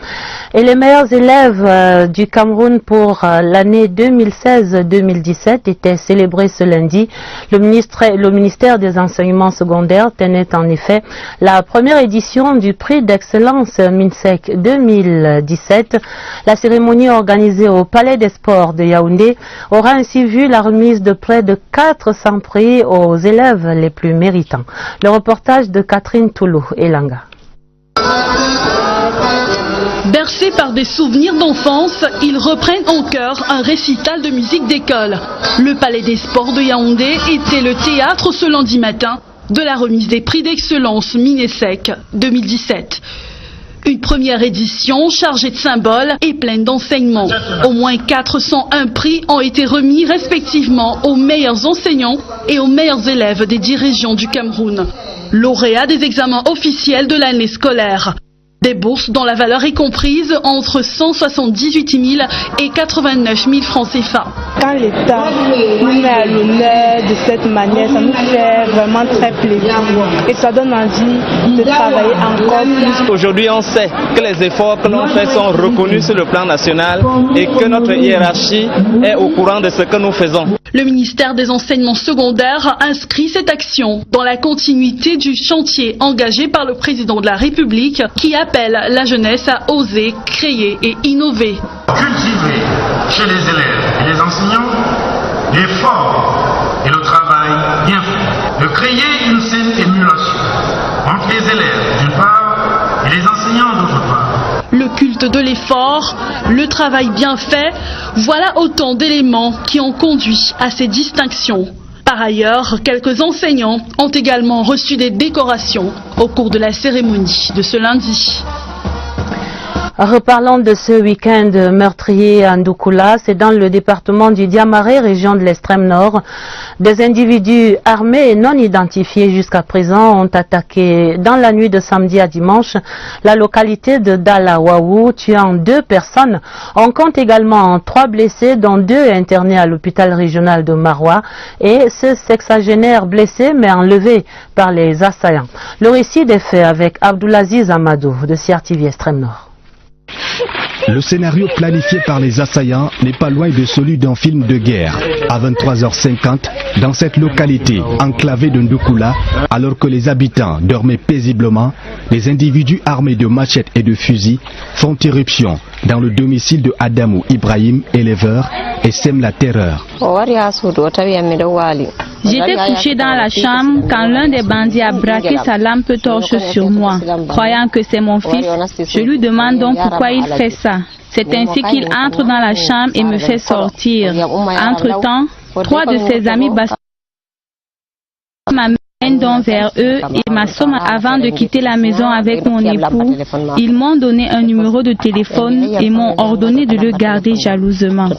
Et les meilleurs élèves du Cameroun pour l'année 2016-2017 étaient célébrés ce lundi. Le ministère des enseignements secondaires tenait en effet la première édition du prix d'excellence MINSEC 2017. La cérémonie organisée au Palais des Sports de Yaoundé aura ainsi vu la remise de près de 400 prix aux élèves les plus méritants. Le reportage de Catherine Toulou et Langa. Bercés par des souvenirs d'enfance, ils reprennent en chœur un récital de musique d'école. Le Palais des Sports de Yaoundé était le théâtre ce lundi matin de la remise des prix d'excellence MINSEC 2017. Une première édition chargée de symboles et pleine d'enseignements. Au moins 401 prix ont été remis respectivement aux meilleurs enseignants et aux meilleurs élèves des 10 régions du Cameroun. Lauréats des examens officiels de l'année scolaire. Des bourses dont la valeur est comprise entre 178 000 et 89 000 francs CFA. Quand l'État nous met à l'honneur de cette manière, ça nous fait vraiment très plaisir et ça donne envie de travailler encore plus. Aujourd'hui, on sait que les efforts que l'on fait sont reconnus sur le plan national et que notre hiérarchie est au courant de ce que nous faisons. Le ministère des enseignements secondaires inscrit cette action dans la continuité du chantier engagé par le président de la République qui appelle la jeunesse à oser, créer et innover. Cultiver chez les élèves et les enseignants l'effort et le travail bien fait. De créer une saine émulation entre les élèves d'une part et les enseignants d'autre part. Le culte de l'effort, le travail bien fait, voilà autant d'éléments qui ont conduit à ces distinctions. Par ailleurs, quelques enseignants ont également reçu des décorations au cours de la cérémonie de ce lundi. Reparlons de ce week-end meurtrier à Ndoukoula, c'est dans le département du Diamaré, région de l'extrême nord. Des individus armés et non identifiés jusqu'à présent ont attaqué dans la nuit de samedi à dimanche la localité de Dalawawu, tuant 2 personnes. On compte également 3 blessés, dont 2 internés à l'hôpital régional de Maroua, et ce sexagénaire blessé mais enlevé par les assaillants. Le récit des faits avec Abdoulaziz Amadou de CRTV Extrême Nord. Le scénario planifié par les assaillants n'est pas loin de celui d'un film de guerre. À 23h50, dans cette localité enclavée de Ndoukoula, alors que les habitants dormaient paisiblement, les individus armés de machettes et de fusils font irruption dans le domicile de Adamou Ibrahim, éleveur, et sèment la terreur. J'étais couché dans la chambre quand l'un des bandits a braqué sa lampe torche sur moi. Croyant que c'est mon fils, je lui demande donc pourquoi il fait ça. C'est ainsi qu'il entre dans la chambre et me fait sortir. Entre-temps, 3 de ses amis m'amènent donc vers eux et m'assomment avant de quitter la maison avec mon époux. Ils m'ont donné un numéro de téléphone et m'ont ordonné de le garder jalousement.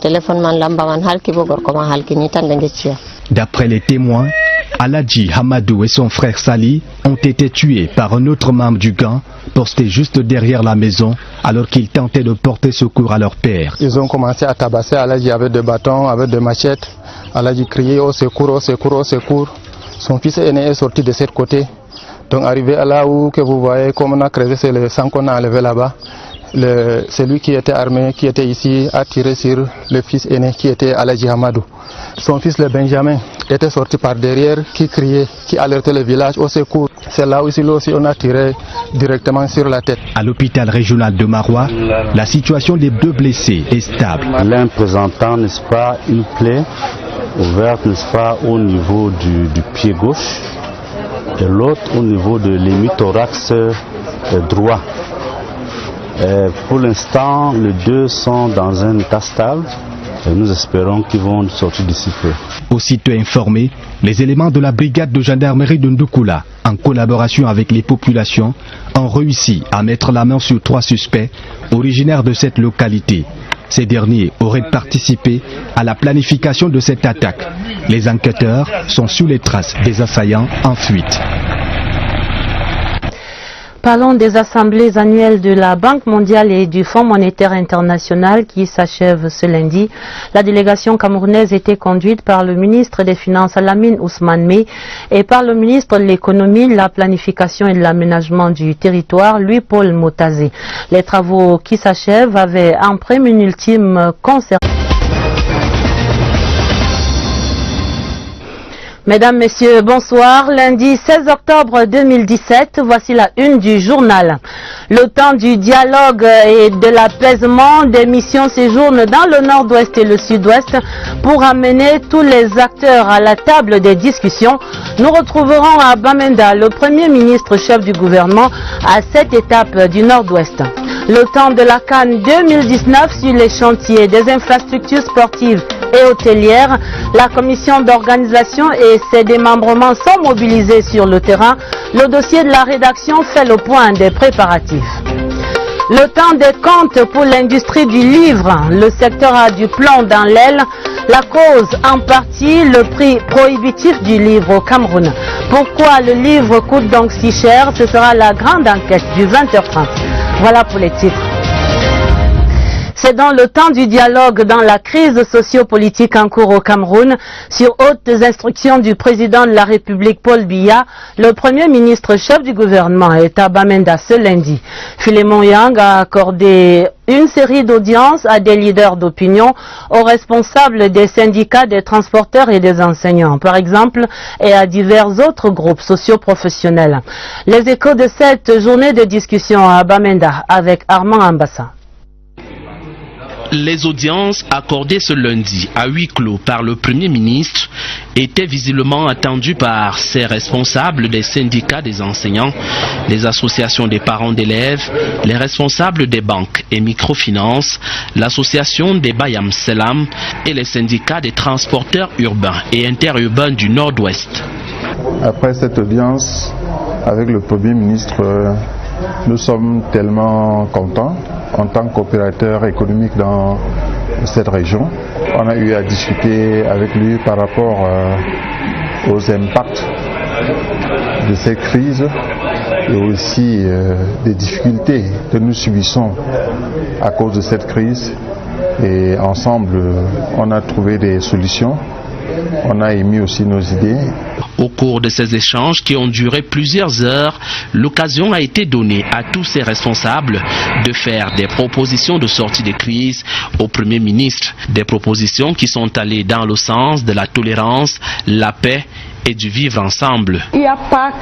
D'après les témoins, Aladji Hamadou et son frère Sali ont été tués par un autre membre du gang posté juste derrière la maison alors qu'ils tentaient de porter secours à leur père. Ils ont commencé à tabasser Aladji avec des bâtons, avec des machettes. Aladji criait au secours, au secours, au secours. Son fils aîné est sorti de ce côté. Donc arrivé à là où que vous voyez comme on a creusé, c'est le sang qu'on a enlevé là-bas. Celui qui était armé, qui était ici, a tiré sur le fils aîné qui était Aladji Hamadou. Son fils, le Benjamin, était sorti par derrière, qui criait, qui alertait le village au secours. C'est là où aussi on a tiré directement sur la tête. À l'hôpital régional de Maroua, la situation des 2 blessés est stable. L'un présentant, n'est-ce pas, une plaie ouverte, n'est-ce pas, au niveau du pied gauche et l'autre au niveau de l'hémithorax droit. Pour l'instant, les 2 sont dans un état stable et nous espérons qu'ils vont sortir d'ici peu. Aussitôt informés, les éléments de la brigade de gendarmerie de Ndoukoula, en collaboration avec les populations, ont réussi à mettre la main sur 3 suspects originaires de cette localité. Ces derniers auraient participé à la planification de cette attaque. Les enquêteurs sont sous les traces des assaillants en fuite. Parlons des assemblées annuelles de la Banque mondiale et du Fonds monétaire international qui s'achèvent ce lundi. La délégation camerounaise était conduite par le ministre des Finances Lamine Ousmane Mey et par le ministre de l'Économie, la Planification et de l'Aménagement du Territoire, Louis-Paul Motazé. Les travaux qui s'achèvent avaient un prémune ultime concernant. Mesdames, Messieurs, bonsoir. Lundi 16 octobre 2017, voici la une du journal. Le temps du dialogue et de l'apaisement, des missions séjournent dans le nord-ouest et le sud-ouest pour amener tous les acteurs à la table des discussions. Nous retrouverons à Bamenda le Premier ministre chef du gouvernement à cette étape du nord-ouest. Le temps de la CAN 2019 sur les chantiers des infrastructures sportives et hôtelières, la commission d'organisation et ses démembrements sont mobilisés sur le terrain. Le dossier de la rédaction fait le point des préparatifs. Le temps des comptes pour l'industrie du livre. Le secteur a du plomb dans l'aile. La cause, en partie, le prix prohibitif du livre au Cameroun. Pourquoi le livre coûte donc si cher? Ce sera la grande enquête du 20h30. Voilà pour les titres. C'est dans le temps du dialogue dans la crise socio-politique en cours au Cameroun. Sur hautes instructions du président de la République Paul Biya, le Premier ministre chef du gouvernement est à Bamenda ce lundi. Philémon Yang a accordé une série d'audiences à des leaders d'opinion, aux responsables des syndicats des transporteurs et des enseignants, par exemple, et à divers autres groupes socio-professionnels. Les échos de cette journée de discussion à Bamenda avec Armand Ambassa. Les audiences accordées ce lundi à huis clos par le Premier ministre étaient visiblement attendues par ces responsables des syndicats des enseignants, les associations des parents d'élèves, les responsables des banques et microfinances, l'association des Bayam Selam et les syndicats des transporteurs urbains et interurbains du Nord-Ouest. Après cette audience avec le Premier ministre, nous sommes tellement contents en tant qu'opérateur économique dans cette région. On a eu à discuter avec lui par rapport aux impacts de cette crise et aussi des difficultés que nous subissons à cause de cette crise. Et ensemble, on a trouvé des solutions. On a émis aussi nos idées. Au cours de ces échanges qui ont duré plusieurs heures, l'occasion a été donnée à tous ces responsables de faire des propositions de sortie de crise au Premier ministre. Des propositions qui sont allées dans le sens de la tolérance, la paix et du vivre ensemble. Il n'y a pas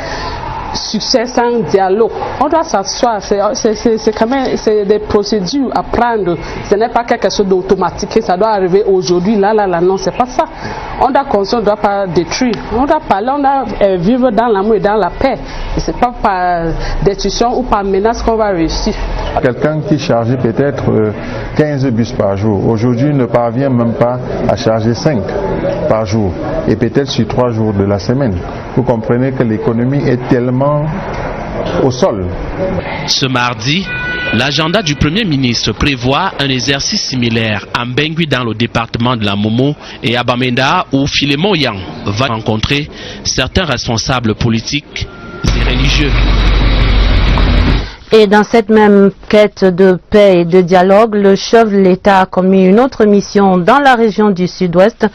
succès sans dialogue. On doit s'asseoir, c'est quand même des procédures à prendre. Ce n'est pas quelque chose d'automatique, ça doit arriver aujourd'hui, là, non, c'est pas ça. On doit construire, on ne doit pas détruire. On doit parler, on doit vivre dans l'amour et dans la paix. Ce n'est pas par destruction ou par menace qu'on va réussir. Quelqu'un qui chargeait peut-être 15 bus par jour, aujourd'hui ne parvient même pas à charger 5 par jour, et peut-être sur 3 jours de la semaine. Vous comprenez que l'économie est tellement au sol. Ce mardi, l'agenda du Premier ministre prévoit un exercice similaire à Mbengui dans le département de la Momo et à Bamenda où Philémon Yang va rencontrer certains responsables politiques et religieux. Et dans cette même quête de paix et de dialogue, le chef de l'État a commis une autre mission dans la région du Sud-Ouest.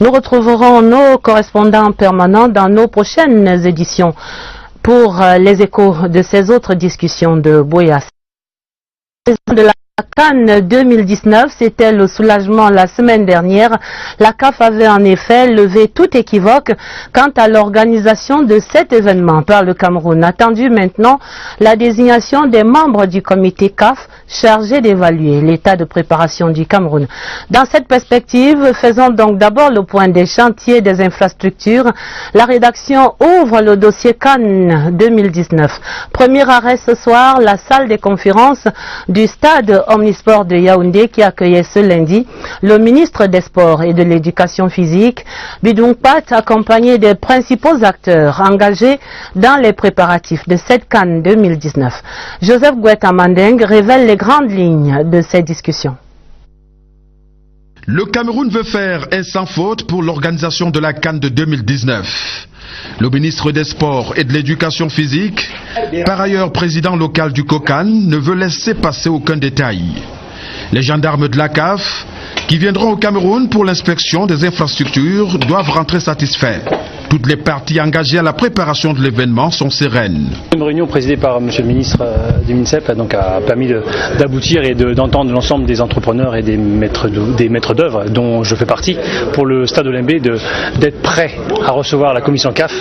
Nous retrouverons nos correspondants permanents dans nos prochaines éditions pour les échos de ces autres discussions de Boyas. De la CAN 2019, c'était le soulagement la semaine dernière. La CAF avait en effet levé tout équivoque quant à l'organisation de cet événement par le Cameroun. Attendu maintenant la désignation des membres du comité CAF chargé d'évaluer l'état de préparation du Cameroun. Dans cette perspective, faisons donc d'abord le point des chantiers des infrastructures. La rédaction ouvre le dossier CAN 2019. Premier arrêt ce soir, la salle des conférences du stade Omnisport de Yaoundé qui accueillait ce lundi le ministre des Sports et de l'Éducation physique, Bidung Pat, accompagné des principaux acteurs engagés dans les préparatifs de cette CAN 2019. Joseph Gouet Amandeng révèle les grandes lignes de ces discussions. Le Cameroun veut faire un sans faute pour l'organisation de la CAN de 2019. Le ministre des Sports et de l'Éducation physique, par ailleurs président local du COCAN, ne veut laisser passer aucun détail. Les gendarmes de la CAF, qui viendront au Cameroun pour l'inspection des infrastructures, doivent rentrer satisfaits. Toutes les parties engagées à la préparation de l'événement sont sereines. Une réunion présidée par M. le ministre du MINSEP a permis d'aboutir et d'entendre l'ensemble des entrepreneurs et des maîtres d'œuvre, dont je fais partie, pour le stade Olymbe, d'être prêt à recevoir la commission CAF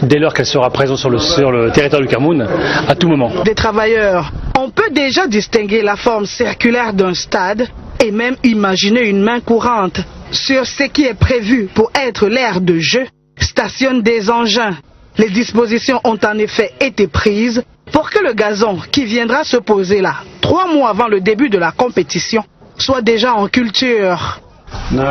dès lors qu'elle sera présente sur le territoire du Cameroun à tout moment. Des travailleurs, on peut déjà distinguer la forme circulaire d'un stade et même imaginer une main courante sur ce qui est prévu pour être l'aire de jeu. Stationnent des engins. Les dispositions ont en effet été prises pour que le gazon qui viendra se poser là, 3 mois avant le début de la compétition, soit déjà en culture. Nous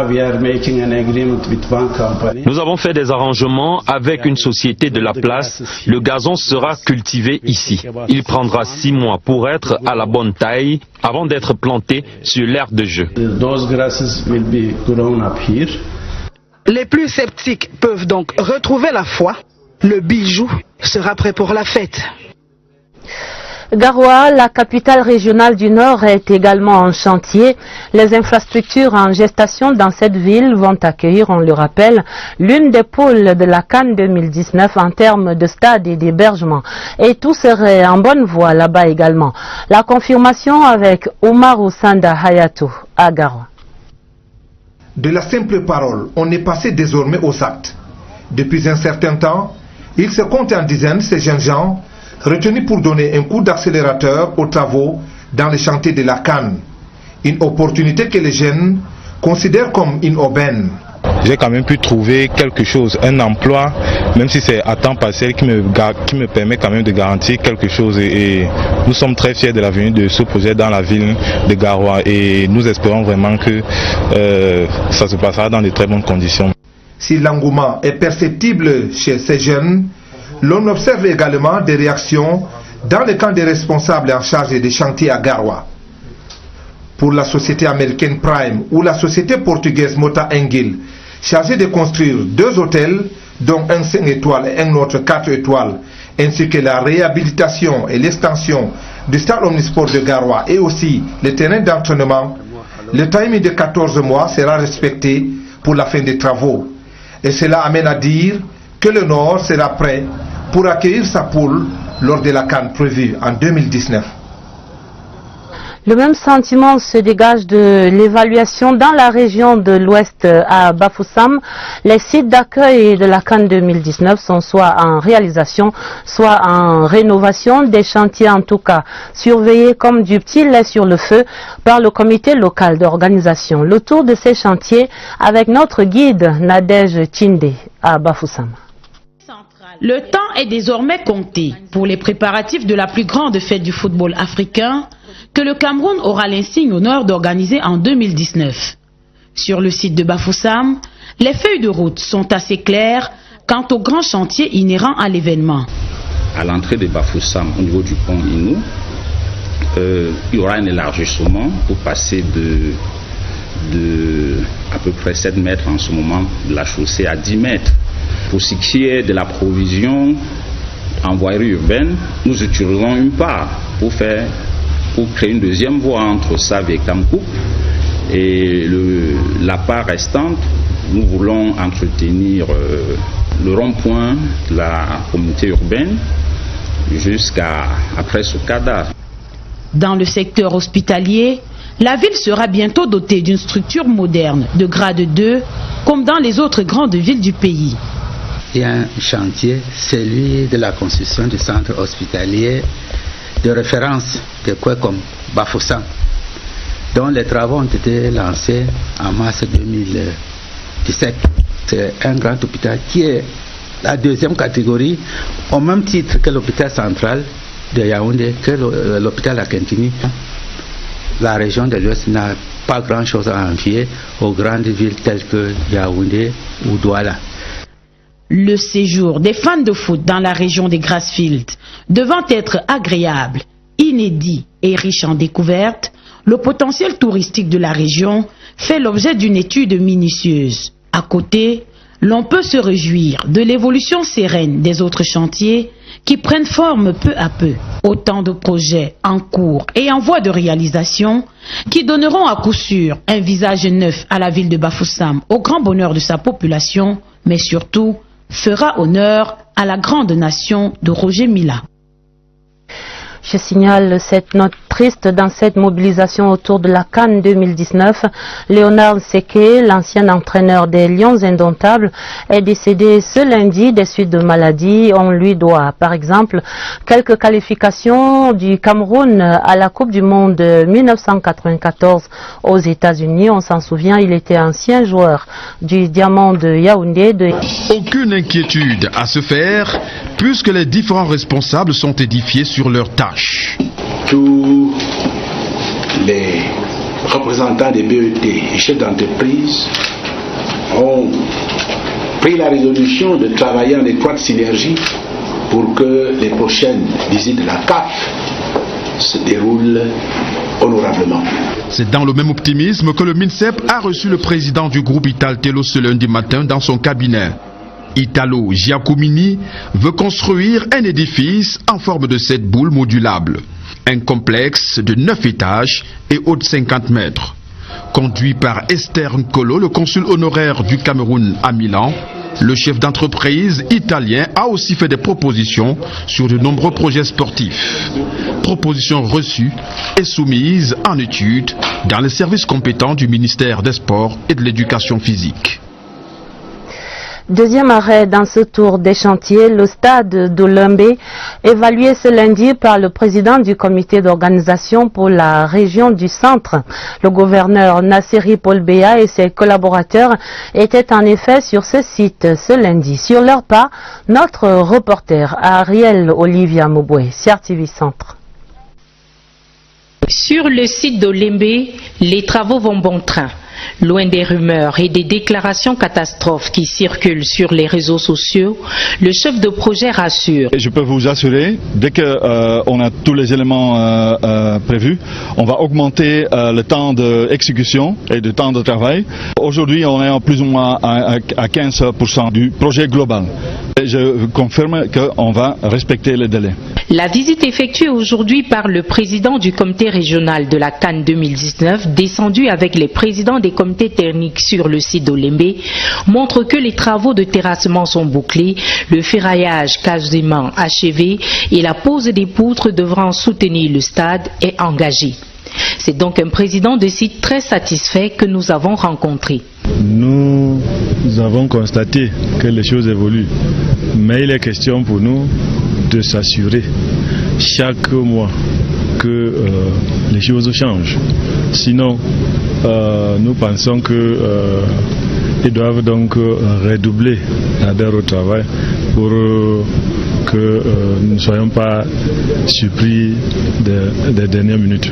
avons fait des arrangements avec une société de la place. Le gazon sera cultivé ici. Il prendra 6 mois pour être à la bonne taille avant d'être planté sur l'aire de jeu. Les plus sceptiques peuvent donc retrouver la foi. Le bijou sera prêt pour la fête. Garoua, la capitale régionale du Nord, est également en chantier. Les infrastructures en gestation dans cette ville vont accueillir, on le rappelle, l'une des pôles de la CAN 2019 en termes de stade et d'hébergement. Et tout serait en bonne voie là-bas également. La confirmation avec Omar Oussanda Hayatou à Garoua. De la simple parole, on est passé désormais aux actes. Depuis un certain temps, il se compte en dizaines ces jeunes gens retenus pour donner un coup d'accélérateur aux travaux dans les chantiers de la CAN. Une opportunité que les jeunes considèrent comme une aubaine. J'ai quand même pu trouver quelque chose, un emploi, même si c'est à temps partiel, qui me permet quand même de garantir quelque chose. Et nous sommes très fiers de la venue de ce projet dans la ville de Garoua et nous espérons vraiment que ça se passera dans de très bonnes conditions. Si l'engouement est perceptible chez ces jeunes, l'on observe également des réactions dans le camp des responsables en charge des chantiers à Garoua. pour la société américaine Prime ou la société portugaise Mota Engil, chargée de construire 2 hôtels, dont un 5 étoiles et un autre 4 étoiles, ainsi que la réhabilitation et l'extension du stade omnisport de Garoua et aussi le terrain d'entraînement, le timing de 14 mois sera respecté pour la fin des travaux. Et cela amène à dire que le Nord sera prêt pour accueillir sa poule lors de la CAN prévue en 2019. Le même sentiment se dégage de l'évaluation dans la région de l'Ouest à Bafoussam. Les sites d'accueil de la CAN 2019 sont soit en réalisation, soit en rénovation, des chantiers en tout cas surveillés comme du petit lait sur le feu par le comité local d'organisation. Le tour de ces chantiers avec notre guide Nadège Tchinde à Bafoussam. Le temps est désormais compté pour les préparatifs de la plus grande fête du football africain que le Cameroun aura l'insigne honneur d'organiser en 2019. Sur le site de Bafoussam, les feuilles de route sont assez claires quant aux grands chantiers inhérents à l'événement. À l'entrée de Bafoussam, au niveau du pont Inou, il y aura un élargissement pour passer de à peu près 7 mètres en ce moment de la chaussée à 10 mètres. Pour ce qui est de la provision en voirie urbaine, nous utilisons une part pour créer une deuxième voie entre Save et Kamkou. Et la part restante, nous voulons entretenir le rond-point de la communauté urbaine jusqu'à après Soukada. Dans le secteur hospitalier, la ville sera bientôt dotée d'une structure moderne de grade 2, comme dans les autres grandes villes du pays. Il y a un chantier, celui de la construction du centre hospitalier de référence de Kwekom, Bafoussam, dont les travaux ont été lancés en mars 2017. C'est un grand hôpital qui est la deuxième catégorie, au même titre que l'hôpital central de Yaoundé, que l'hôpital à Kentini. La région de l'Ouest n'a pas grand-chose à envier aux grandes villes telles que Yaoundé ou Douala. Le séjour des fans de foot dans la région des Grassfields devant être agréable, inédit et riche en découvertes, le potentiel touristique de la région fait l'objet d'une étude minutieuse. À côté, l'on peut se réjouir de l'évolution sereine des autres chantiers qui prennent forme peu à peu. Autant de projets en cours et en voie de réalisation qui donneront à coup sûr un visage neuf à la ville de Bafoussam au grand bonheur de sa population, mais surtout fera honneur à la grande nation de Roger Mila. Je signale cette note triste dans cette mobilisation autour de la CAN 2019. Léonard Seke, l'ancien entraîneur des Lions Indomptables, est décédé ce lundi des suites de maladies. On lui doit, par exemple, quelques qualifications du Cameroun à la Coupe du Monde 1994 aux États-Unis. On s'en souvient, il était ancien joueur du Diamant de Yaoundé. Aucune inquiétude à se faire, puisque les différents responsables sont édifiés sur leurs tâches. Tous les représentants des BET et chefs d'entreprise ont pris la résolution de travailler en étroite synergie pour que les prochaines visites de la CAF se déroulent honorablement. C'est dans le même optimisme que le MINSEP a reçu le président du groupe Italtelo ce lundi matin dans son cabinet. Italo Giacomini veut construire un édifice en forme de 7 boules modulables. Un complexe de 9 étages et haut de 50 mètres. Conduit par Esther Nkolo, le consul honoraire du Cameroun à Milan, le chef d'entreprise italien a aussi fait des propositions sur de nombreux projets sportifs. Propositions reçues et soumises en étude dans les services compétents du ministère des Sports et de l'Éducation physique. Deuxième arrêt dans ce tour des chantiers, le stade d'Olembé, évalué ce lundi par le président du comité d'organisation pour la région du centre. Le gouverneur Nasseri Paul Béa et ses collaborateurs étaient en effet sur ce site ce lundi. Sur leur pas, notre reporter Ariel Olivia Moboué, CRTV Centre. Sur le site d'Olembé, les travaux vont bon train. Loin des rumeurs et des déclarations catastrophes qui circulent sur les réseaux sociaux, le chef de projet rassure. Je peux vous assurer, dès qu'on a tous les éléments prévus, on va augmenter le temps d'exécution et le temps de travail. Aujourd'hui, on est plus ou moins à 15% du projet global. Et je confirme qu'on va respecter les délais. La visite effectuée aujourd'hui par le président du comité régional de la CAN 2019, descendu avec les présidents des comités techniques sur le site d'Olembe, montre que les travaux de terrassement sont bouclés, le ferraillage quasiment achevé et la pose des poutres devant soutenir le stade est engagée. C'est donc un président de site très satisfait que nous avons rencontré. Nous avons constaté que les choses évoluent, mais il est question pour nous de s'assurer chaque mois que les choses changent. Sinon, nous pensons qu'ils doivent donc redoubler d'adhère au travail pour que nous ne soyons pas surpris des dernières minutes.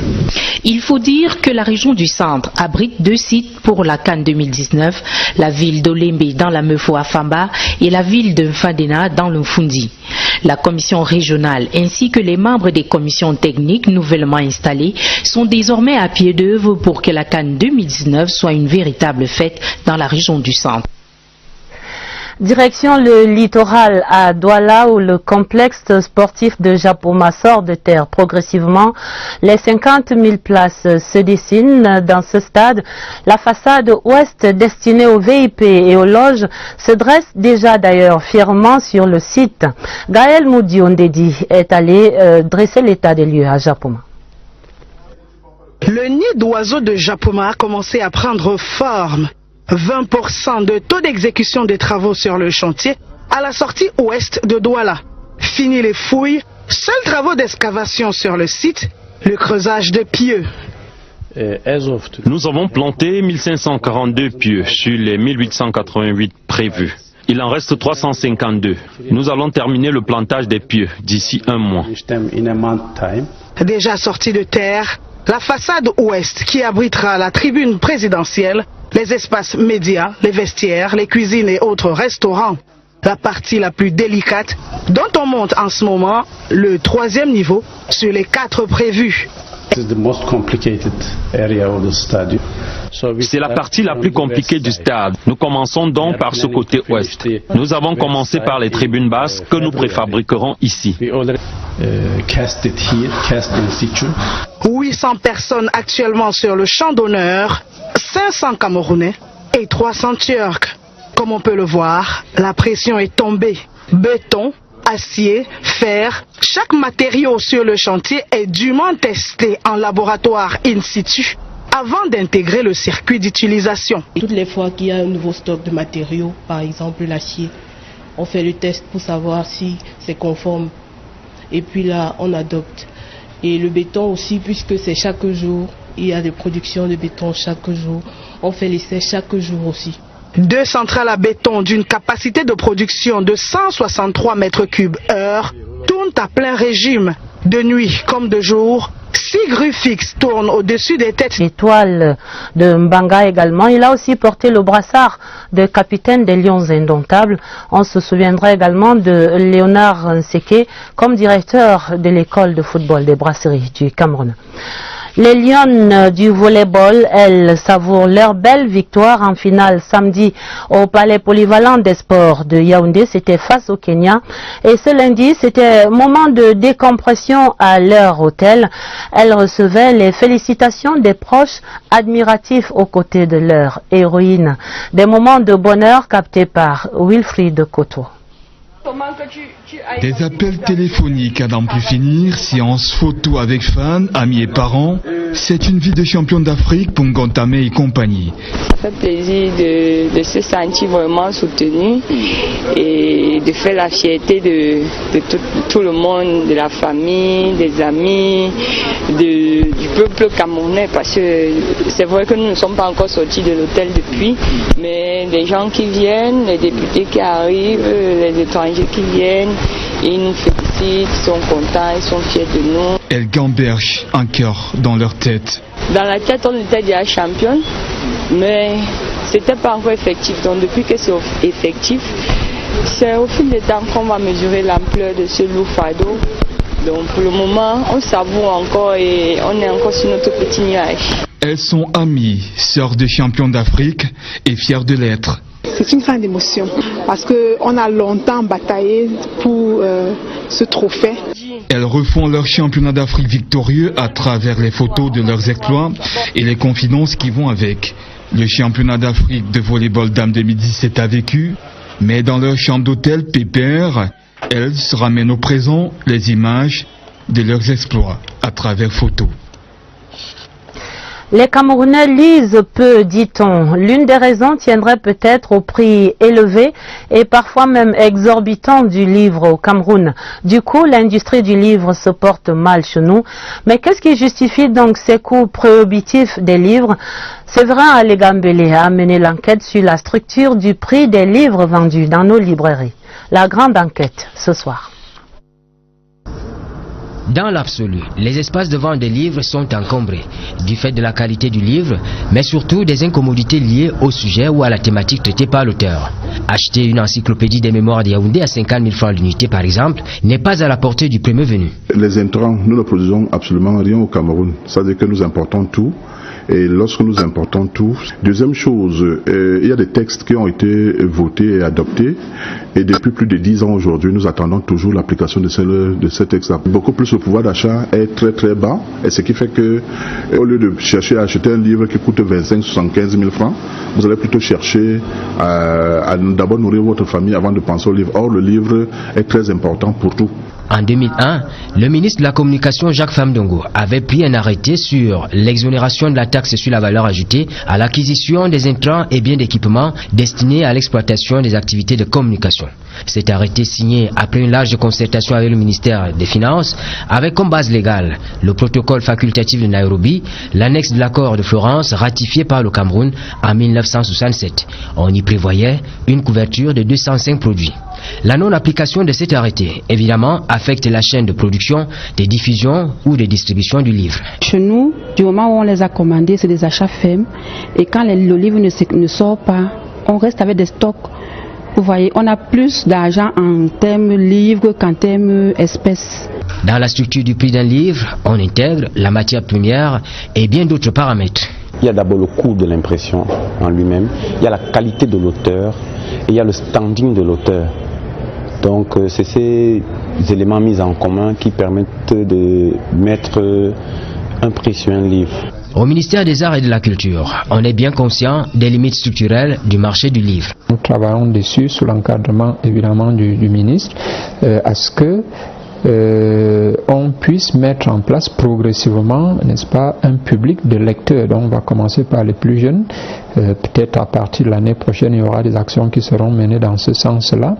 Il faut dire que la région du centre abrite 2 sites pour la CAN 2019, la ville d'Olembe dans la Meufo-Afamba et la ville de Mfandena dans le Fundi. La commission régionale ainsi que les membres des commissions techniques nouvellement installées sont désormais à pied d'œuvre pour que la CAN 2019 soit une véritable fête dans la région du centre. Direction le littoral à Douala où le complexe sportif de Japoma sort de terre progressivement. Les 50 000 places se dessinent dans ce stade. La façade ouest destinée aux VIP et aux loges se dresse déjà d'ailleurs fièrement sur le site. Gaël Moudi-Ondedi est allé dresser l'état des lieux à Japoma. Le nid d'oiseaux de Japoma a commencé à prendre forme. 20% de taux d'exécution des travaux sur le chantier à la sortie ouest de Douala. Fini les fouilles, seuls travaux d'excavation sur le site, le creusage de pieux. Nous avons planté 1542 pieux sur les 1888 prévus. Il en reste 352. Nous allons terminer le plantage des pieux d'ici 1 mois. Déjà sorti de terre, la façade ouest qui abritera la tribune présidentielle, les espaces médias, les vestiaires, les cuisines et autres restaurants. La partie la plus délicate dont on monte en ce moment le 3e niveau sur les 4 prévus. C'est la partie la plus compliquée du stade. Nous commençons donc par ce côté ouest. Nous avons commencé par les tribunes basses que nous préfabriquerons ici. 800 personnes actuellement sur le champ d'honneur, 500 Camerounais et 300 Turcs. Comme on peut le voir, la pression est tombée. Béton, acier, fer, chaque matériau sur le chantier est dûment testé en laboratoire in situ avant d'intégrer le circuit d'utilisation. Toutes les fois qu'il y a un nouveau stock de matériaux, par exemple l'acier, on fait le test pour savoir si c'est conforme. Et puis là, on adopte. Et le béton aussi, puisque c'est chaque jour, il y a des productions de béton chaque jour. On fait l'essai chaque jour aussi. 2 centrales à béton d'une capacité de production de 163 mètres cubes heure tournent à plein régime, de nuit comme de jour. 6 grues fixes tournent au-dessus des têtes. Étoile de Mbanga également. Il a aussi porté le brassard de capitaine des Lions Indomptables. On se souviendra également de Léonard Nseke comme directeur de l'école de football des brasseries du Cameroun. Les Lions du volleyball, elles, savourent leur belle victoire en finale samedi au Palais Polyvalent des Sports de Yaoundé. C'était face au Kenya. Et ce lundi, c'était moment de décompression à leur hôtel. Elles recevaient les félicitations des proches admiratifs aux côtés de leur héroïne. Des moments de bonheur captés par Wilfried Koto. Des appels téléphoniques à n'en plus finir, séances photos avec fans, amis et parents. C'est une vie de champion d'Afrique pour Ngontame et compagnie. Ça fait plaisir de se sentir vraiment soutenu et de faire la fierté de tout le monde, de la famille, des amis, du peuple camerounais, parce que c'est vrai que nous ne sommes pas encore sortis de l'hôtel depuis, mais les gens qui viennent, les députés qui arrivent, les étrangers qui viennent, ils nous félicitent, ils sont contents, ils sont fiers de nous. Elles gambergent un cœur dans leur tête. Dans la tête, on était déjà championne, mais c'était pas encore effectif. Donc depuis que c'est effectif, c'est au fil du temps qu'on va mesurer l'ampleur de ce lourd fardeau. Donc pour le moment, on savoure encore et on est encore sur notre petit nuage. Elles sont amies, sœurs de champions d'Afrique et fières de l'être. C'est une grande émotion parce qu'on a longtemps bataillé pour ce trophée. Elles refont leur championnat d'Afrique victorieux à travers les photos de leurs exploits et les confidences qui vont avec. Le championnat d'Afrique de volleyball dames 2017 a vécu, mais dans leur chambre d'hôtel pépère, elles se ramènent au présent les images de leurs exploits à travers photos. Les Camerounais lisent peu, dit-on. L'une des raisons tiendrait peut-être au prix élevé et parfois même exorbitant du livre au Cameroun. Du coup, l'industrie du livre se porte mal chez nous. Mais qu'est-ce qui justifie donc ces coûts prohibitifs des livres? Séverin Alégambélé a mené l'enquête sur la structure du prix des livres vendus dans nos librairies. La grande enquête ce soir. Dans l'absolu, les espaces de vente des livres sont encombrés du fait de la qualité du livre, mais surtout des incommodités liées au sujet ou à la thématique traitée par l'auteur. Acheter une encyclopédie des mémoires de Yaoundé à 50 000 francs l'unité par exemple n'est pas à la portée du premier venu. Les intrants, nous ne produisons absolument rien au Cameroun, c'est-à-dire que nous importons tout. Et lorsque nous importons tout, deuxième chose, il y a des textes qui ont été votés et adoptés. Et depuis plus de 10 ans aujourd'hui, nous attendons toujours l'application de ces textes-là. Beaucoup plus le pouvoir d'achat est très très bas. Et ce qui fait que, au lieu de chercher à acheter un livre qui coûte 25-75 000 francs, vous allez plutôt chercher à d'abord nourrir votre famille avant de penser au livre. Or, le livre est très important pour tout. En 2001, le ministre de la Communication Jacques Famdongo avait pris un arrêté sur l'exonération de la taxe sur la valeur ajoutée à l'acquisition des intrants et biens d'équipement destinés à l'exploitation des activités de communication. Cet arrêté signé après une large concertation avec le ministère des Finances avait comme base légale le protocole facultatif de Nairobi, l'annexe de l'accord de Florence ratifié par le Cameroun en 1967. On y prévoyait une couverture de 205 produits. La non-application de cet arrêté, évidemment, affecte la chaîne de production, de diffusion ou de distribution du livre. Chez nous, du moment où on les a commandés, c'est des achats fermes. Et quand le livre ne sort pas, on reste avec des stocks. Vous voyez, on a plus d'argent en termes livres qu'en termes espèces. Dans la structure du prix d'un livre, on intègre la matière première et bien d'autres paramètres. Il y a d'abord le coût de l'impression en lui-même, il y a la qualité de l'auteur et il y a le standing de l'auteur. Donc c'est ces éléments mis en commun qui permettent de mettre un prix sur un livre. Au ministère des Arts et de la Culture, on est bien conscient des limites structurelles du marché du livre. Nous travaillons dessus sous l'encadrement évidemment du ministre à ce que on puisse mettre en place progressivement, n'est-ce pas, un public de lecteurs. Donc on va commencer par les plus jeunes. Peut-être à partir de l'année prochaine, il y aura des actions qui seront menées dans ce sens-là.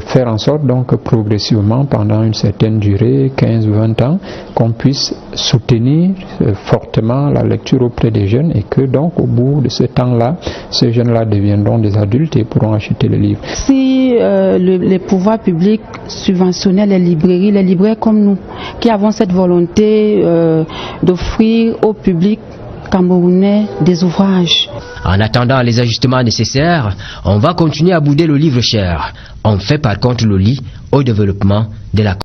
Faire en sorte donc progressivement, pendant une certaine durée, 15 ou 20 ans, qu'on puisse soutenir fortement la lecture auprès des jeunes et que donc au bout de ce temps-là, ces jeunes-là deviendront des adultes et pourront acheter les livres. Si les pouvoirs publics subventionnaient les libraires comme nous, qui avons cette volonté d'offrir au public camerounais des ouvrages. En attendant les ajustements nécessaires, on va continuer à bouder le livre cher. On fait par contre le lit au développement de la